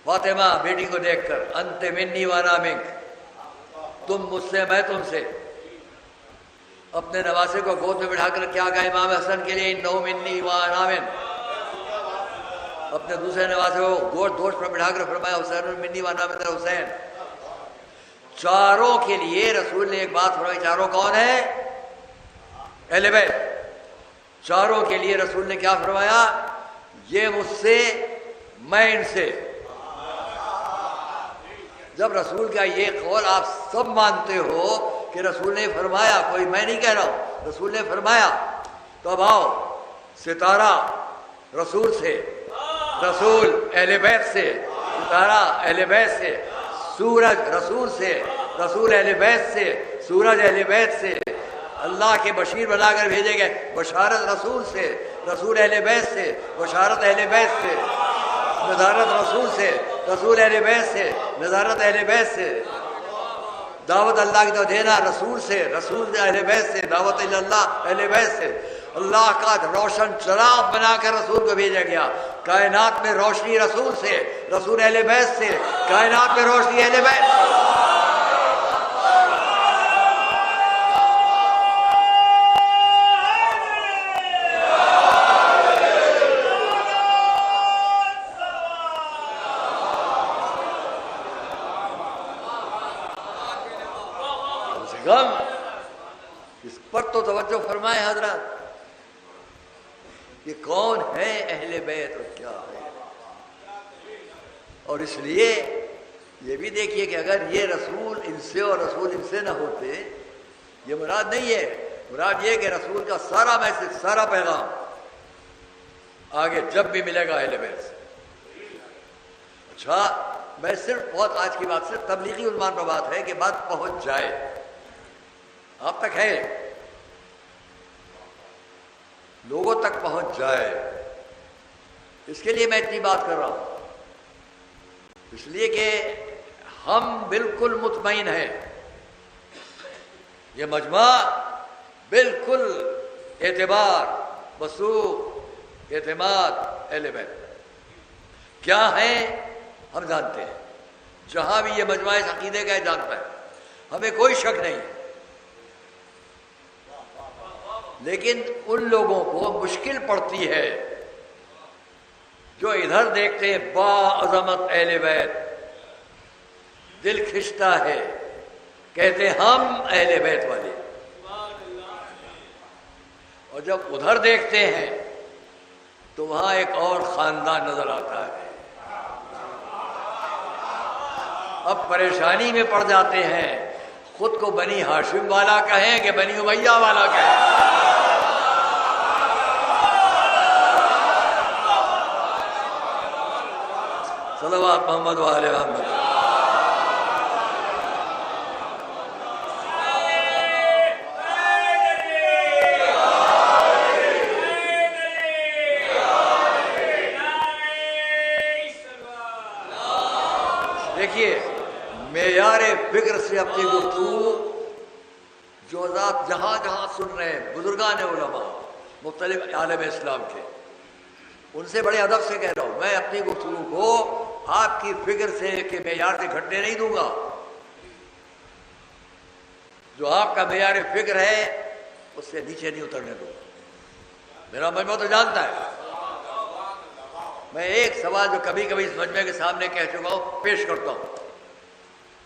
فاطمہ بیٹی کو دیکھ کر؟ انت منی وانا منک، تم مجھ سے میں تم سے۔ اپنے نواسے کو گود میں بٹھا کر کیا کہا امام حسن کے لیے؟ انہ منی وانا منک۔ اپنے دوسرے نواسے کو گود دوش پر بٹھا کر فرمایا حسین منی وانا منک حسین۔ چاروں کے لیے رسول نے ایک بات فرمائی۔ چاروں کون ہیں؟ اہل بیت۔ چاروں کے لیے رسول نے کیا فرمایا؟ یہ مجھ سے میں ان سے۔ جب رسول کا یہ قول آپ سب مانتے ہو کہ رسول نے فرمایا، کوئی میں نہیں کہہ رہا ہوں، رسول نے فرمایا، تو اب آؤ، ستارہ رسول سے، رسول اہل بیت سے، ستارہ اہل بیت سے، سورج رسول سے، رسول اہل بیت سے، سورج اہل بیت سے، اللہ کے بشیر بنا کر بھیجے گئے، بشارت رسول سے، رسول اہل بیت سے، بشارت اہل بیت سے، نظارت رسول سے، رسول اہل بیت سے، نظارت اہل بیت سے، دعوت اللہ کی طرف دینا رسول سے، رسول اہل بیت سے، دعوت اللہ اہل بیت سے۔ اللہ کا روشن چراغ بنا کر رسول کو بھیجا گیا۔ کائنات میں روشنی رسول سے، رسول اہل بیت سے، کائنات میں روشنی اہل بیت سے۔ اس پر تو توجہ فرمائے حضرات، یہ کون ہے اہل بیت اور کیا ہے؟ اور اس لیے یہ بھی دیکھیے کہ اگر یہ رسول ان سے اور رسول ان سے نہ ہوتے، یہ مراد نہیں ہے، مراد یہ کہ رسول کا سارا میسج، سارا پیغام آگے جب بھی ملے گا اہل بیت سے۔ اچھا، میں صرف بہت آج کی بات صرف تبلیغی عنوان پر بات ہے کہ بات پہنچ جائے، آپ تک ہے، لوگوں تک پہنچ جائے، اس کے لیے میں اتنی بات کر رہا ہوں، اس لیے کہ ہم بالکل مطمئن ہیں، یہ مجمع بالکل اعتبار، وثوق، اعتماد اہل بیت کیا ہیں ہم جانتے ہیں، جہاں بھی یہ مجمع اس عقیدے کا جانتا ہے، ہمیں کوئی شک نہیں۔ لیکن ان لوگوں کو مشکل پڑتی ہے جو ادھر دیکھتے ہیں با عظمت اہل بیت، دل کھنچتا ہے، کہتے ہیں ہم اہل بیت والے، اور جب ادھر دیکھتے ہیں تو وہاں ایک اور خاندان نظر آتا ہے، اب پریشانی میں پڑ جاتے ہیں، خود کو بنی ہاشم والا کہیں کہ بنی امیہ والا کہیں۔ صلوات محمد وآل محمد۔ دیکھیے، معیار فکر سے اپنی گفتگو جو ذات جہاں جہاں سن رہے ہیں، بزرگان علماء مختلف عالم اسلام کے، ان سے بڑے ادب سے کہہ رہا ہوں، میں اپنی گفتگو کو آپ کی فکر سے کہ معیار سے گھٹنے نہیں دوں گا، جو آپ کا معیار فکر ہے اس سے نیچے نہیں اترنے دوں گا، میرا مجمع تو جانتا ہے۔ میں ایک سوال جو کبھی کبھی اس مجمع کے سامنے کہہ چکا ہوں پیش کرتا ہوں،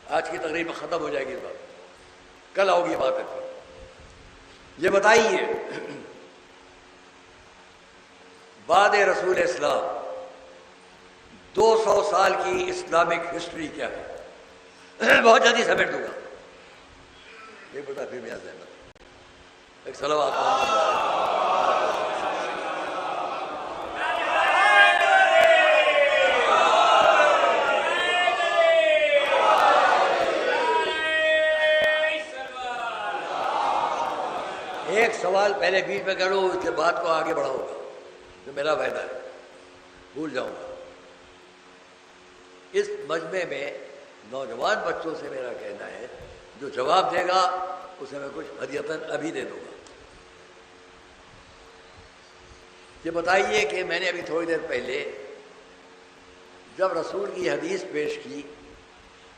آج کی تقریب ختم ہو جائے گی اس بات، کل ہوگی بات ہے۔ یہ بتائیے بعد رسول اسلام 200 سال کی اسلامک ہسٹری کیا ہے؟ بہت جلدی سمیٹ دوں گا، ایک بتا پھر میاں زحمت ایک صلوات۔ ایک سوال پہلے بیچ میں کرو، اس کے بعد کو آگے بڑھاؤ گا تو میرا فائدہ ہے، بھول جاؤں گا۔ اس مجمع میں نوجوان بچوں سے میرا کہنا ہے، جو جواب دے گا اسے میں کچھ ہدیتاً ابھی دے دوں گا۔ یہ بتائیے کہ میں نے ابھی تھوڑی دیر پہلے جب رسول کی حدیث پیش کی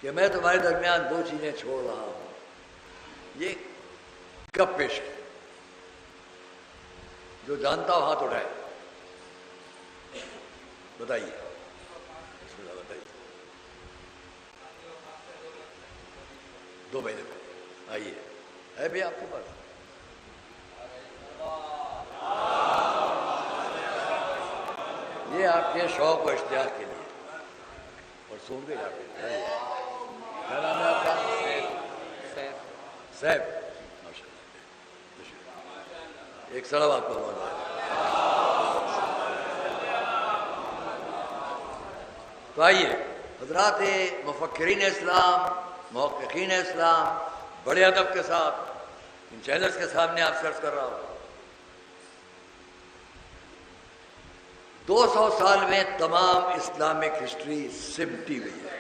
کہ میں تمہارے درمیان دو چیزیں چھوڑ رہا ہوں، یہ کب پیش کی؟ جو جانتا ہو ہاتھ اٹھائے، بتائیے، بسم اللہ بتائیے۔ 2 مہینے پہلے، آئیے، ہے بھی آپ کے پاس؟ یہ آپ کے شوق و اشتیاق کے لیے اور سن کے جاتے ہیں۔ کیا نام ہے آپ کا؟ صاحب، ماشاء اللہ، ایک صلوات پر ہونا ہے۔ تو آئیے حضرات مفکرین اسلام، محققین اسلام، بڑے ادب کے ساتھ ان چینلز کے سامنے آپ سے عرض کر رہا ہوں، 200 سال میں تمام اسلامک ہسٹری سمٹی ہوئی ہے۔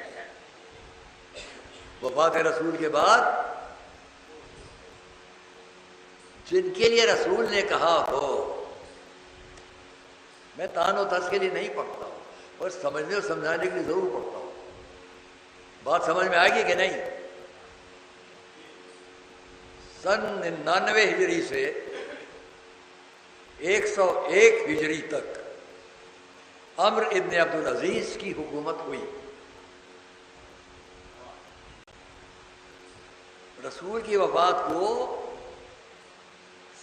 وفات رسول کے بعد جن کے لیے رسول نے کہا ہو، میں تان و تس کے لیے نہیں پڑھتا ہوں اور سمجھنے اور سمجھانے کے لیے ضرور پڑھتا ہوں، بات سمجھ میں آئے گی کہ نہیں؟ سن 99 ہجری سے 101 ہجری تک عمر ابن عبدالعزیز کی حکومت ہوئی۔ رسول کی وفات کو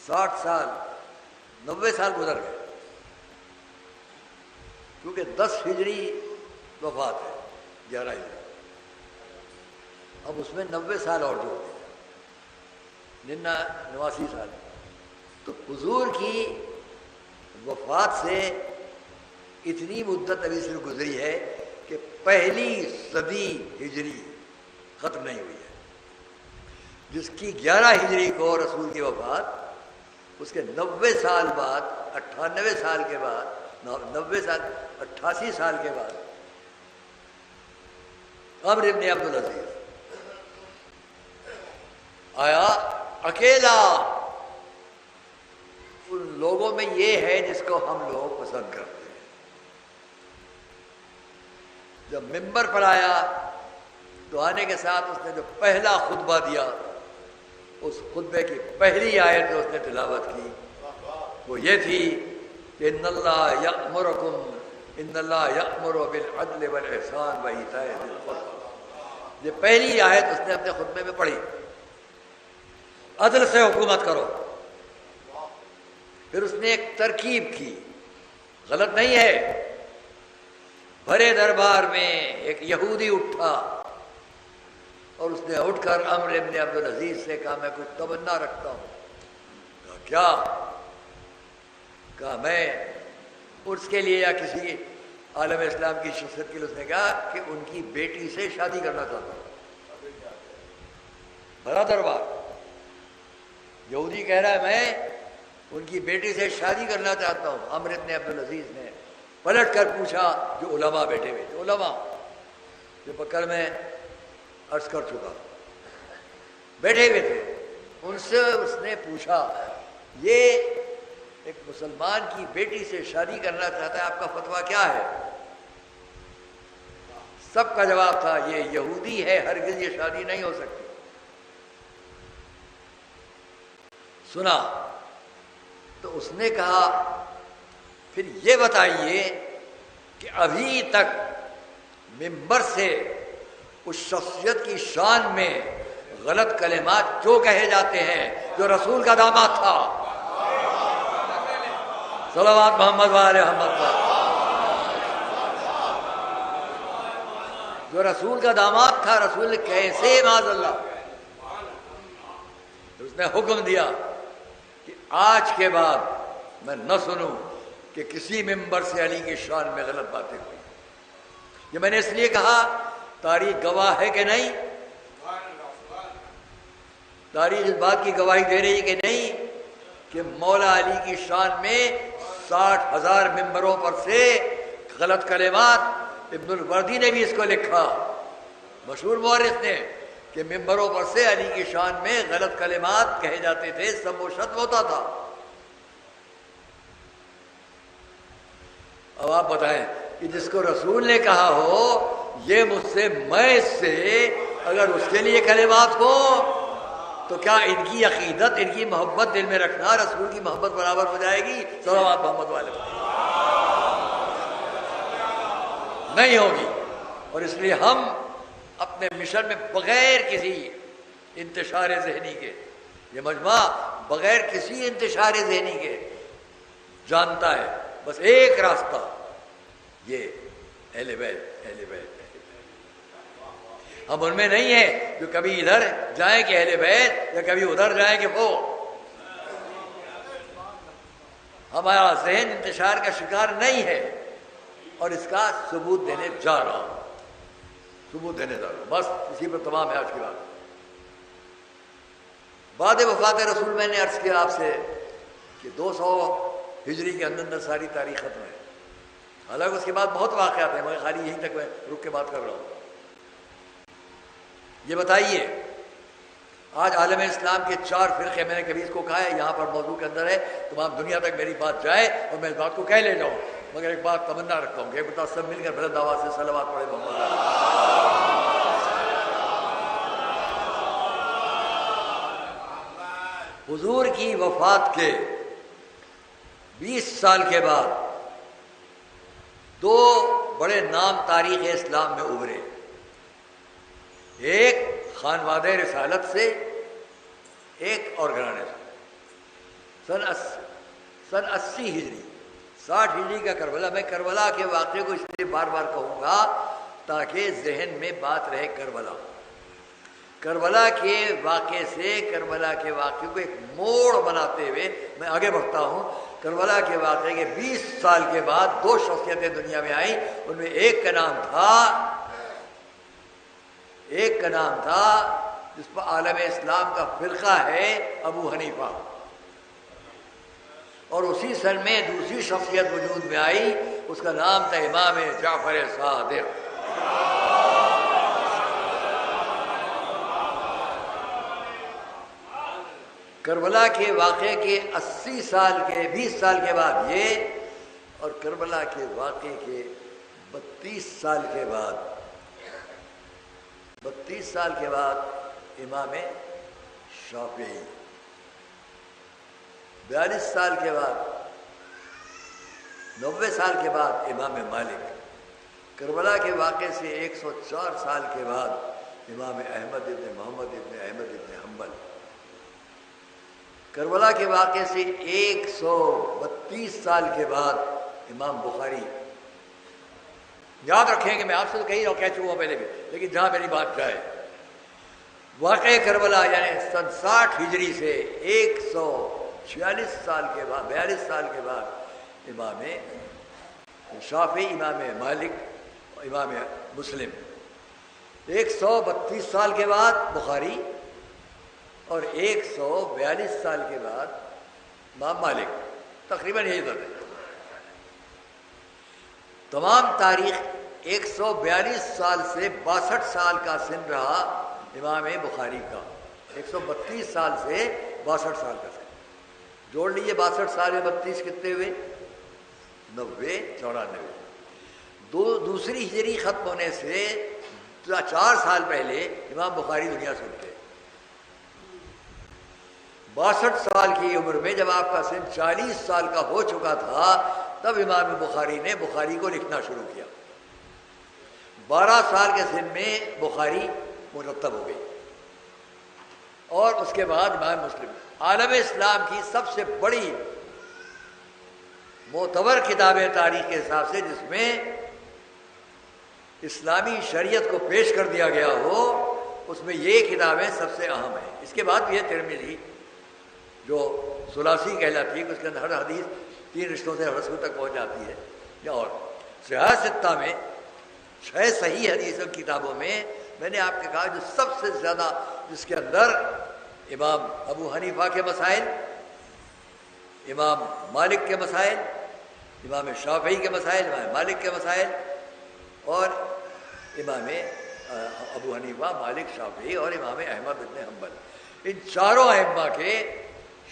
60 سال 90 سال گزر گئے، کیونکہ 10 ہجری وفات ہے، 11 ہجری، اب اس میں 90 سال اور جوڑ دیا، 89 سال۔ تو حضور کی وفات سے اتنی مدت ابھی سے گزری ہے کہ پہلی صدی ہجری ختم نہیں ہوئی ہے، جس کی 11 ہجری کو رسول کی وفات، اس کے 90 سال بعد، 98 سال کے بعد، 90 سال 88 سال کے بعد عمر ابن عبدالعزیز آیا اکیلا۔ ان لوگوں میں یہ ہے جس کو ہم لوگ پسند کرتے ہیں۔ جب ممبر پر آیا تو آنے کے ساتھ اس نے جو پہلا خطبہ دیا، اس خطبے کی پہلی آیت جو اس نے تلاوت کی وہ یہ تھی کہ ان اللہ یأمر بالعدل والاحسان وایتاء ذی القربى۔ یہ پہلی آیت اس نے اپنے خطبے میں پڑھی، عدل سے حکومت کرو۔ پھر اس نے ایک ترکیب کی، غلط نہیں ہے، بھرے دربار میں ایک یہودی اٹھا اور اس نے اٹھ کر عمر ابن عبدالعزیز سے کہا میں کچھ تمنا رکھتا ہوں۔ کہا کیا؟ کہا میں اس کے لیے یا کسی عالم اسلام کی شخصیت کے لیے، اس نے کہا کہ ان کی بیٹی سے شادی کرنا چاہتا ہوں۔ بھرا دربار، یہودی کہہ رہا ہے میں ان کی بیٹی سے شادی کرنا چاہتا ہوں۔ عمر ابن عبدالعزیز نے پلٹ کر پوچھا، جو علماء بیٹھے ہوئے تھے، علماء جو بکر میں عرض کر چکا، بیٹھے ہوئے تھے، ان سے اس نے پوچھا یہ ایک مسلمان کی بیٹی سے شادی کرنا چاہتا ہے، آپ کا فتویٰ کیا ہے؟ سب کا جواب تھا یہ یہودی ہے، ہرگز یہ شادی نہیں ہو سکتی۔ سنا تو اس نے کہا پھر یہ بتائیے کہ ابھی تک ممبر سے اس شخصیت کی شان میں غلط کلمات جو کہے جاتے ہیں جو رسول کا داماد تھا، صلوات محمد وعلی محمد پر، جو رسول کا داماد تھا، رسول نے کیسے معاذ اللہ، اس نے حکم دیا کہ آج کے بعد میں نہ سنوں کہ کسی ممبر سے علی کی شان میں غلط باتیں ہوئی۔ یہ میں نے اس لیے کہا تاریخ گواہ ہے کہ نہیں، تاریخ اس بات کی گواہی دے رہی ہے کہ نہیں کہ مولا علی کی شان میں 60,000 ممبروں پر سے غلط کلمات، ابن الوردی نے بھی اس کو لکھا، مشہور مورخ نے، کہ ممبروں پر سے علی کی شان میں غلط کلمات کہے جاتے تھے، سب و شتم ہوتا تھا۔ اب آپ بتائیں کہ جس کو رسول نے کہا ہو یہ مجھ سے، میں اس سے، اگر اس کے لیے کلمات ہو تو کیا ان کی عقیدت، ان کی محبت دل میں رکھنا رسول کی محبت برابر ہو جائے گی؟ صلوات محمد والے نہیں ہوگی۔ اور اس لیے ہم اپنے مشن میں بغیر کسی انتشار ذہنی کے، یہ مجمع بغیر کسی انتشار ذہنی کے جانتا ہے بس ایک راستہ، یہ اہل بیت، اہل بیت۔ ہم ان میں نہیں ہیں جو کبھی ادھر جائیں کہ اہل بیت یا کبھی ادھر جائیں کہ وہ۔ ہمارا ذہن انتشار کا شکار نہیں ہے، اور اس کا ثبوت دینے جا رہا ہوں، ثبوت دینے جا رہا ہوں، بس اسی پر تمام ہے آج کی بات۔ بعد وفات رسول میں نے عرض کیا آپ سے کہ 200 ہجری کے اندر ساری تاریخ ختم ہے، حالانکہ اس کے بعد بہت واقعات ہیں، مگر خالی یہیں تک میں رک کے بات کر رہا ہوں۔ یہ بتائیے آج عالم اسلام کے 4 فرقے، میں نے کبھی اس کو کہا ہے، یہاں پر موضوع کے اندر ہے، تمام دنیا تک میری بات جائے اور میں اس بات کو کہہ لے جاؤں، مگر ایک بات تمنا رکھتا ہوں کہ ایک بتا سب مل کر بلند آواز سے صلوات پڑھے محمد۔ حضور کی وفات کے 20 سال کے بعد 2 بڑے نام تاریخ اسلام میں ابھرے، ایک خانواد رسالت سے، ایک اور گھرانے سے۔ سن 80 ہجری 60 ہجری کا کربلا، میں کربلا کے واقعے کو اس لیے بار بار کہوں گا تاکہ ذہن میں بات رہے۔ کربلا کے واقعے سے، کربلا کے واقعے کو ایک موڑ بناتے ہوئے میں آگے بڑھتا ہوں۔ کربلا کے واقعے کے 20 سال کے بعد 2 شخصیتیں دنیا میں آئیں، ان میں ایک کا نام تھا جس پر عالم اسلام کا فرقہ ہے، ابو حنیفہ، اور اسی سن میں دوسری شخصیت وجود میں آئی، اس کا نام تھا امام جعفر صادق۔ کربلا کے واقعے کے 20 سال کے بعد یہ، اور کربلا کے واقعے کے 32 سال کے بعد امام شافعی، 42 سال کے بعد، 90 سال کے بعد امام مالک۔ کربلا کے واقعے سے 104 سال کے بعد امام احمد ابن محمد ابن احمد ابن حنبل۔ کربلا کے واقعے سے 132 سال کے بعد امام بخاری۔ یاد رکھیں کہ میں آپ سے تو کہہ چکا ہوں پہلے بھی، لیکن جہاں میری بات جائے، واقع کربلا یعنی سن 60 ہجری سے 146 سال کے بعد، 42 سال کے بعد امام شافعی، امام مالک، امام مسلم۔ 132 سال کے بعد بخاری، اور 142 سال کے بعد امام مالک، تقریباً یہی بات ہے۔ تمام تاریخ 142 سال سے 62 سال کا سن رہا امام بخاری کا، 132 سال سے 62 سال کا سن، جوڑ لیجیے 62 سال میں 32 کتنے ہوئے؟ 90، 94۔ دوسری ہجری ختم ہونے سے 4 سال پہلے امام بخاری دنیا سے اٹھے۔ 62 سال کی عمر میں جب آپ کا سن 40 سال کا ہو چکا تھا، تب امام بخاری نے بخاری کو لکھنا شروع کیا۔ 12 سال کے سن میں بخاری مرتب ہو گئی، اور اس کے بعد امام مسلم۔ عالم اسلام کی سب سے بڑی معتبر کتابیں تاریخ کے حساب سے جس میں اسلامی شریعت کو پیش کر دیا گیا ہو، اس میں یہ کتابیں سب سے اہم ہیں۔ اس کے بعد بھی ہے ترمذی جو ثلاثی کہلاتی ہے، کہ اس کے اندر ہر حدیث 3 رشتوں سے رسول تک پہنچ جاتی ہے، یا اور صحیح ستہ میں 6 صحیح حدیث کتابوں میں میں نے آپ کے کہا جو سب سے زیادہ، جس کے اندر امام ابو حنیفہ کے مسائل، امام مالک کے مسائل، امام شافعی کے مسائل، امام مالک کے مسائل، اور امام ابو حنیفہ، مالک، شافعی اور امام احمد بن حنبل، ان چاروں ائمہ کے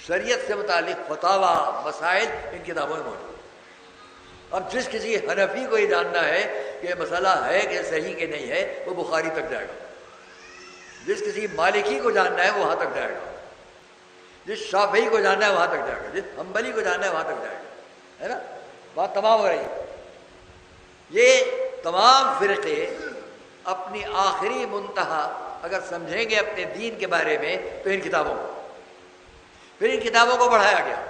شریعت سے متعلق فتاوی مسائل ان کتابوں میں موجود ہیں۔ اب جس کسی حنفی کو یہ جاننا ہے کہ مسئلہ ہے کہ صحیح کہ نہیں ہے، وہ بخاری تک جائے گا۔ جس کسی مالکی کو جاننا ہے وہ وہاں تک جائے گا، جس شافعی کو جاننا ہے وہاں تک جائے گا، جس حنبلی کو جاننا ہے وہاں تک جائے گا، ہے نا؟ بات تمام ہو رہی ہے۔ یہ تمام فرقے اپنی آخری منتہا اگر سمجھیں گے اپنے دین کے بارے میں تو ان کتابوں کو، پھر ان کتابوں کو بڑھایا گیا،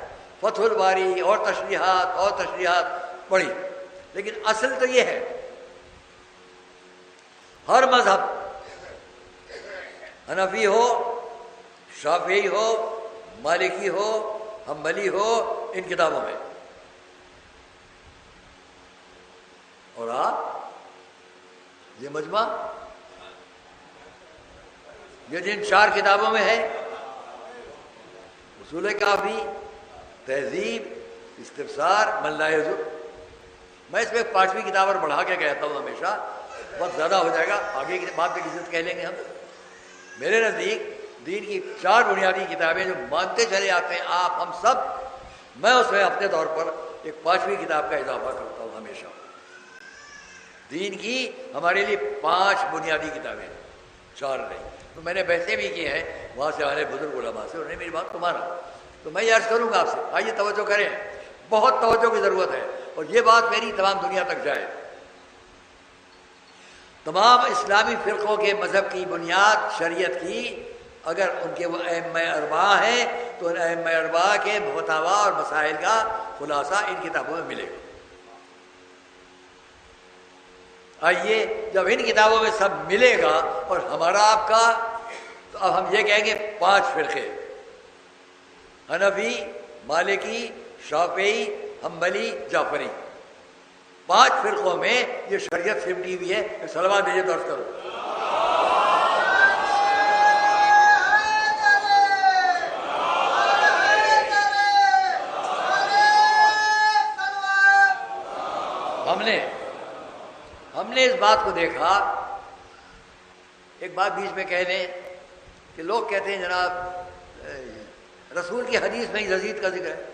فتح الباری اور تشریحات پڑھی، لیکن اصل تو یہ ہے ہر مذہب، حنفی ہو، شافعی ہو، مالکی ہو، حنبلی ہو، ان کتابوں میں، اور آپ یہ مجمع یہ جن 4 کتابوں میں ہے، اصول کافی، تہذیب، استفسار، من لا یضر، میں اس میں 5ویں کتاب اور بڑھا کے کہتا ہوں، ہمیشہ وقت زیادہ ہو جائے گا، آگے کی بات پہ کسی سے کہہ لیں گے ہم۔ میرے نزدیک دین کی 4 بنیادی کتابیں جو مانتے چلے آتے ہیں آپ ہم سب، میں اس میں اپنے طور پر ایک 5ویں کتاب کا اضافہ کرتا ہوں ہمیشہ۔ دین کی ہمارے لیے 5 بنیادی کتابیں ہیں، 4 نہیں۔ تو میں نے بحثیں بھی کی ہیں وہاں سے آنے بزرگ علماء سے، انہوں نے میری بات کو مانا، تو میں یہ عرض کروں گا آپ سے، آئیے توجہ کریں، بہت توجہ کی ضرورت ہے، اور یہ بات میری تمام دنیا تک جائے۔ تمام اسلامی فرقوں کے مذہب کی بنیاد شریعت کی، اگر ان کے وہ ائمہ اربعہ ہیں تو ان ائمہ اربعہ کے فتاوی اور مسائل کا خلاصہ ان کتابوں میں ملے گا۔ آئیے جب ان کتابوں میں سب ملے گا اور ہمارا آپ کا، تو اب ہم یہ کہیں گے 5 فرقے، حنفی، مالکی، شافعی، حنبلی، جعفری، 5 فرقوں میں یہ شریعت سمٹی ہوئی ہے۔ صلوات دیجیے، درس کرو۔ ہم نے اس بات کو دیکھا، ایک بات بیچ میں کہہ لیں کہ لوگ کہتے ہیں جناب رسول کی حدیث میں یزید کا ذکر ہے،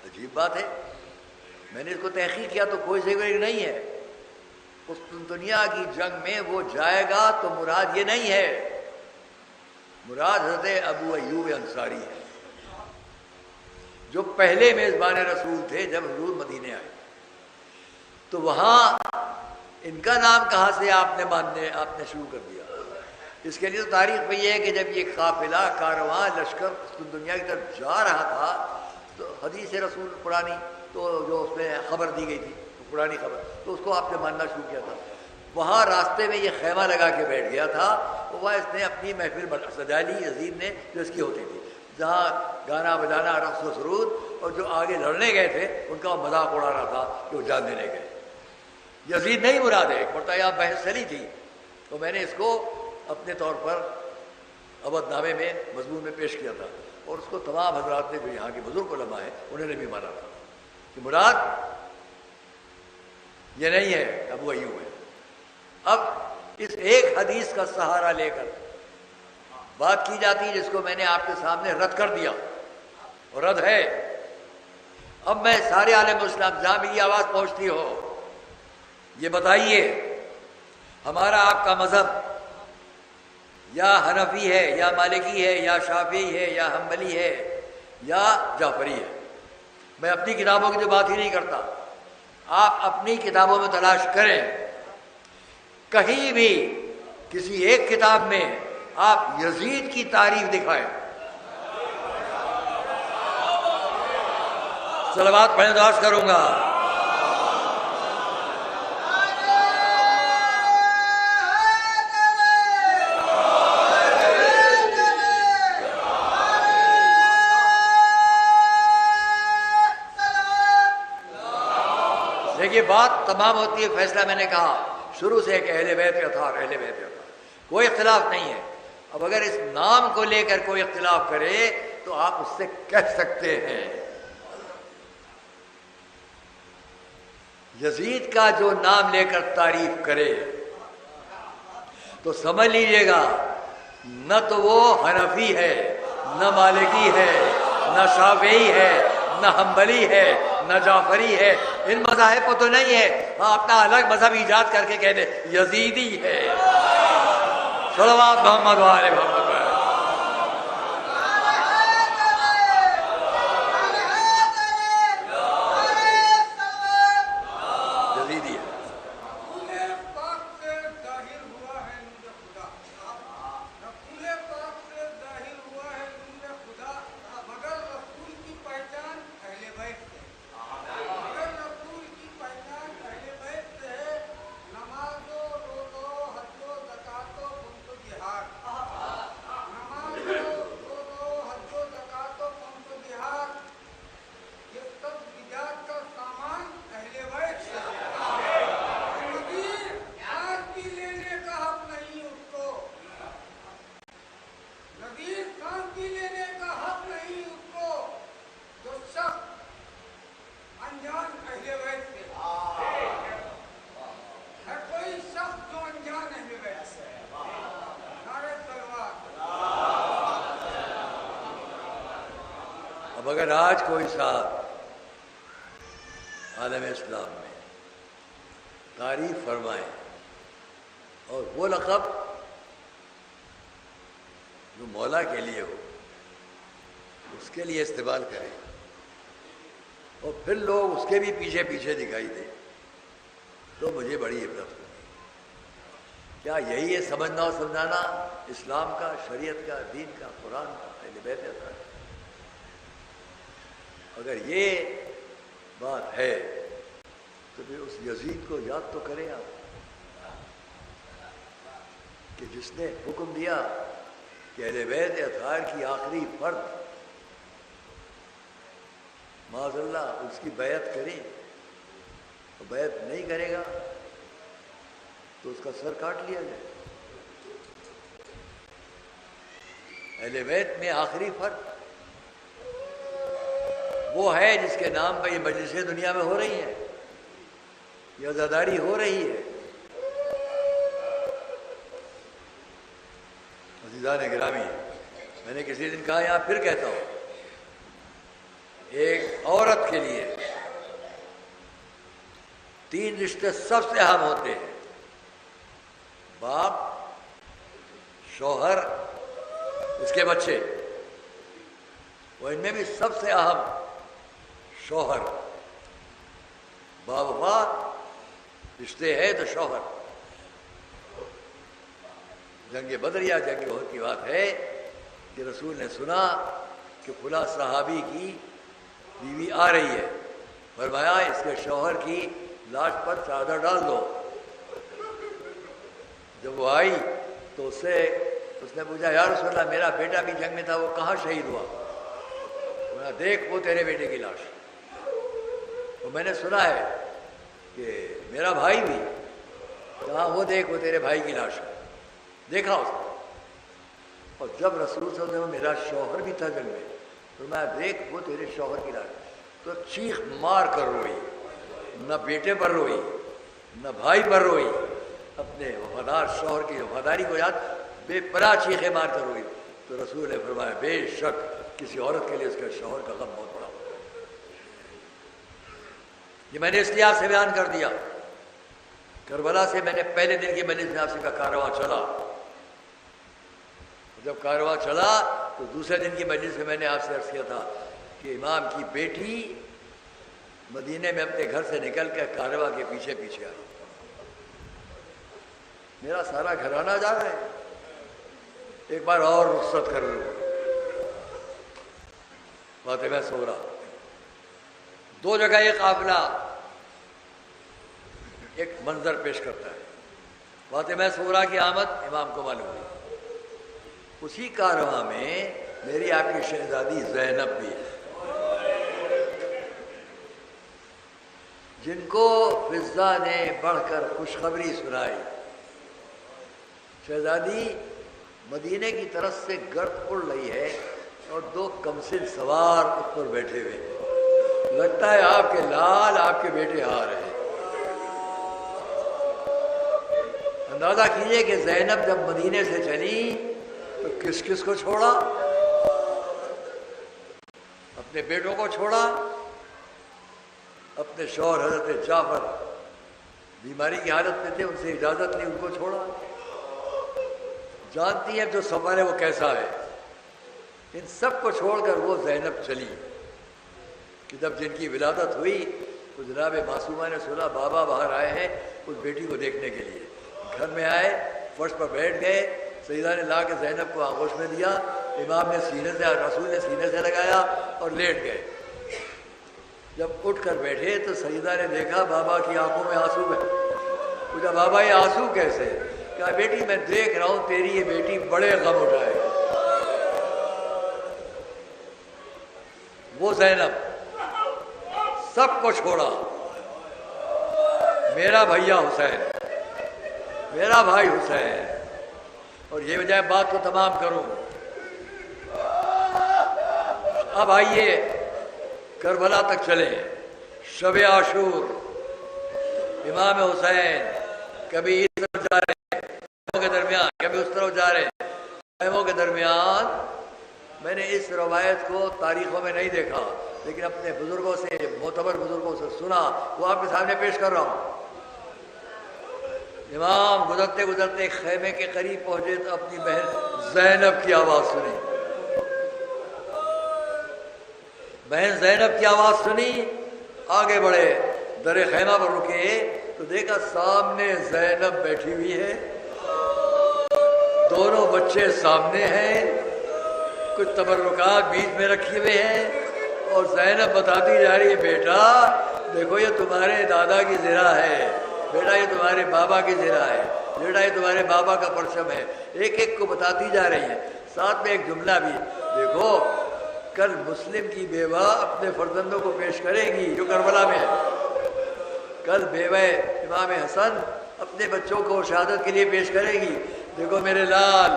عجیب بات ہے۔ میں نے اس کو تحقیق کیا تو کوئی ذکر نہیں ہے۔ قسطنطنیہ کی جنگ میں وہ جائے گا تو مراد یہ نہیں ہے، مراد حضرت ابو ایوب انصاری ہے، جو پہلے میزبان رسول تھے جب حضور مدینے آئے۔ تو وہاں ان کا نام کہاں سے آپ نے شروع کر دیا؟ اس کے لیے تو تاریخ میں یہ ہے کہ جب یہ قافلہ کارواں لشکر قسطنطنیہ کی طرف جا رہا تھا تو حدیث رسول پرانی، تو جو اس میں خبر دی گئی تھی پرانی خبر، تو اس کو آپ نے ماننا شروع کیا تھا۔ وہاں راستے میں یہ خیمہ لگا کے بیٹھ گیا تھا، وہاں اس نے اپنی محفل سجا لی، یزید نے، جو اس کی ہوتی تھی، جہاں گانا بجانا، رقص و سرود، اور جو آگے لڑنے گئے تھے ان کا مذاق اڑا رہا تھا کہ وہ جان دینے گئے۔ یزید نہیں مراد ہے، ایک مرتبہ یہاں بحث چلی تھی تو میں نے اس کو اپنے طور پر عبد نامے میں مضمون میں پیش کیا تھا، اور اس کو تمام حضرات نے، جو یہاں کے بزرگ علماء ہیں، انہوں نے بھی مانا تھا کہ مراد یہ نہیں ہے، ابو ایوب ہے۔ اب اس ایک حدیث کا سہارا لے کر بات کی جاتی جس کو میں نے آپ کے سامنے رد کر دیا، اور رد ہے۔ اب میں سارے عالم اسلام جہاں بھی یہ آواز پہنچتی ہو، یہ بتائیے ہمارا آپ کا مذہب یا حنفی ہے یا مالکی ہے یا شافعی ہے یا حنبلی ہے یا جعفری ہے؟ میں اپنی کتابوں کی تو بات ہی نہیں کرتا، آپ اپنی کتابوں میں تلاش کریں، کہیں بھی کسی ایک کتاب میں آپ یزید کی تعریف دکھائیں۔ صلوات پڑھیں، دعا کروں گا۔ دیکھیے بات تمام ہوتی ہے، فیصلہ میں نے کہا شروع سے ایک اہل بیت اطہار، اہل بیت اطہار، کوئی اختلاف نہیں ہے۔ اب اگر اس نام کو لے کر کوئی اختلاف کرے تو آپ اس سے کہہ سکتے ہیں۔ یزید کا جو نام لے کر تعریف کرے تو سمجھ لیجیے گا نہ تو وہ حنفی ہے، نہ مالکی ہے، نہ شافعی ہے، نہ حنبلی ہے، نہ جعفری ہے، ان مذاہب کو تو نہیں ہے، ہاں اپنا الگ مذہب ایجاد کر کے کہہ دے یزیدی ہے۔ صلوات محمد و آل محمد۔ اگر آج کوئی صاحب عالم اسلام میں تعریف فرمائے اور وہ لقب جو مولا کے لیے ہو اس کے لیے استعمال کریں اور پھر لوگ اس کے بھی پیچھے پیچھے دکھائی دیں تو مجھے بڑی عبرت ہوگی۔ کیا یہی ہے سمجھنا اور سمجھانا اسلام کا، شریعت کا، دین کا، قرآن کا، اہل بیت کا؟ اگر یہ بات ہے تو پھر اس یزید کو یاد تو کریں آپ کہ جس نے حکم دیا کہ اہل بیت اطہار کی آخری فرد معاذ اللہ اس کی بیعت کریں، اور بیعت نہیں کرے گا تو اس کا سر کاٹ لیا جائے۔ اہل بیت میں آخری فرد وہ ہے جس کے نام پہ یہ مجلسیں دنیا میں ہو رہی ہیں، یہ عزاداری ہو رہی ہے۔ عزیزان گرامی، میں نے کسی دن کہا، یہاں پھر کہتا ہوں، ایک عورت کے لیے 3 رشتے سب سے اہم ہوتے ہیں: باپ، شوہر، اس کے بچے، وہ ان میں بھی سب سے اہم شوہر۔ باوفات رشتے ہے تو شوہر۔ جنگ بدر یا جنگ احد کی بات ہے کہ رسول نے سنا کہ فلاں صحابی کی بیوی آ رہی ہے، فرمایا اس کے شوہر کی لاش پر چادر ڈال دو۔ جب وہ آئی تو اس نے پوچھا، یا رسول اللہ میرا بیٹا بھی جنگ میں تھا، وہ کہاں شہید ہوا؟ بولا دیکھ وہ تیرے بیٹے کی لاش۔ تو میں نے سنا ہے کہ میرا بھائی بھی، کہاں؟ وہ دیکھ وہ تیرے بھائی کی لاش ہے۔ دیکھا اس کو، اور جب رسول صلی اللہ علیہ وسلم میرا شوہر بھی تھا جنگ میں، تو میں دیکھ وہ تیرے شوہر کی لاش، تو چیخ مار کر روئی، نہ بیٹے پر روئی نہ بھائی پر روئی، اپنے وفادار شوہر کی وفاداری کو یاد بے پناہ چیخیں مار کر روئی۔ تو رسول نے فرمایا بے شک کسی عورت کے لیے اس کے شوہر کا غم بہت بڑا ہوتا ہے۔ یہ میں نے اس لیے آپ سے بیان کر دیا۔ کربلا سے میں نے پہلے دن کی مجلس میں آپ سے کا کارواں چلا، جب کارواں چلا تو دوسرے دن کی مجلس میں نے آپ سے عرض کیا تھا کہ امام کی بیٹی مدینے میں اپنے گھر سے نکل کے کارواں کے پیچھے پیچھے آئی۔ میرا سارا گھرانہ جا رہا ہے، ایک بار اور رخصت کر لوں۔ فاطمہ سورا، 2 جگہ یہ قافلہ ایک منظر پیش کرتا ہے۔ فاطمہ سورا کی آمد امام کو معلوم ہوئی، اسی کارواں میں میری آپ کی شہزادی زینب بھی ہے، جن کو فضہ نے بڑھ کر خوشخبری سنائی۔ شہزادی مدینے کی طرف سے گرد اڑ رہی ہے اور دو کمسن سوار اس پر بیٹھے ہوئے ہیں، لگتا ہے آپ کے لال آپ کے بیٹے آ رہے ہیں۔ اندازہ کیجئے کہ زینب جب مدینے سے چلی تو کس کس کو چھوڑا؟ اپنے بیٹوں کو چھوڑا، اپنے شوہر حضرت جعفر بیماری کی حالت میں تھے، ان سے اجازت لی، ان کو چھوڑا۔ جانتی ہیں جو سفر ہے وہ کیسا ہے۔ ان سب کو چھوڑ کر وہ زینب چلی کہ جب جن کی ولادت ہوئی تو جناب معصومہ نے سنا بابا باہر آئے ہیں اس بیٹی کو دیکھنے کے لیے۔ گھر میں آئے، فرش پر بیٹھ گئے، سیدہ نے لا کے زینب کو آغوش میں دیا، امام نے سینے سے، رسول نے سینے سے لگایا اور لیٹ گئے۔ جب اٹھ کر بیٹھے تو سیدہ نے دیکھا بابا کی آنکھوں میں آنسو ہے۔ پوچھا بابا یہ آنسو کیسے؟ کہا بیٹی میں دیکھ رہا ہوں تیری یہ بیٹی بڑے غم اٹھائے۔ وہ زینب سب کو چھوڑا، میرا بھیا حسین، میرا بھائی حسین، اور یہ وجہ بات کو تمام کروں۔ اب آئیے کربلا تک چلیں۔ شب عاشور، امام حسین کبھی اس طرف جا رہے ہیں خیموں کے درمیان، کبھی اس طرف جا رہے ہیں خیموں کے درمیان۔ میں نے اس روایت کو تاریخوں میں نہیں دیکھا، لیکن اپنے بزرگوں سے، معتبر بزرگوں سے سنا، وہ آپ کے سامنے پیش کر رہا ہوں۔ امام گزرتے گزرتے خیمے کے قریب پہنچے تو اپنی بہن زینب کی آواز سنی۔ بہن زینب کی آواز سنی، آگے بڑھے، در خیمہ پر رکے تو دیکھا سامنے زینب بیٹھی ہوئی ہے، دونوں بچے سامنے ہیں، کچھ تبرکات بیچ میں رکھے ہوئے ہیں، اور زینب بتاتی جا رہی ہے بیٹا دیکھو یہ تمہارے دادا کی زرہ ہے، بیٹا یہ تمہارے بابا کی زرہ ہے، بیٹا یہ تمہارے بابا کا پرچم ہے، ایک ایک کو بتاتی جا رہی ہے۔ ساتھ میں ایک جملہ بھی، دیکھو کل مسلم کی بیوہ اپنے فرزندوں کو پیش کرے گی جو کربلا میں ہے، کل بیوہ امام حسن اپنے بچوں کو شہادت کے لیے پیش کرے گی، دیکھو میرے لال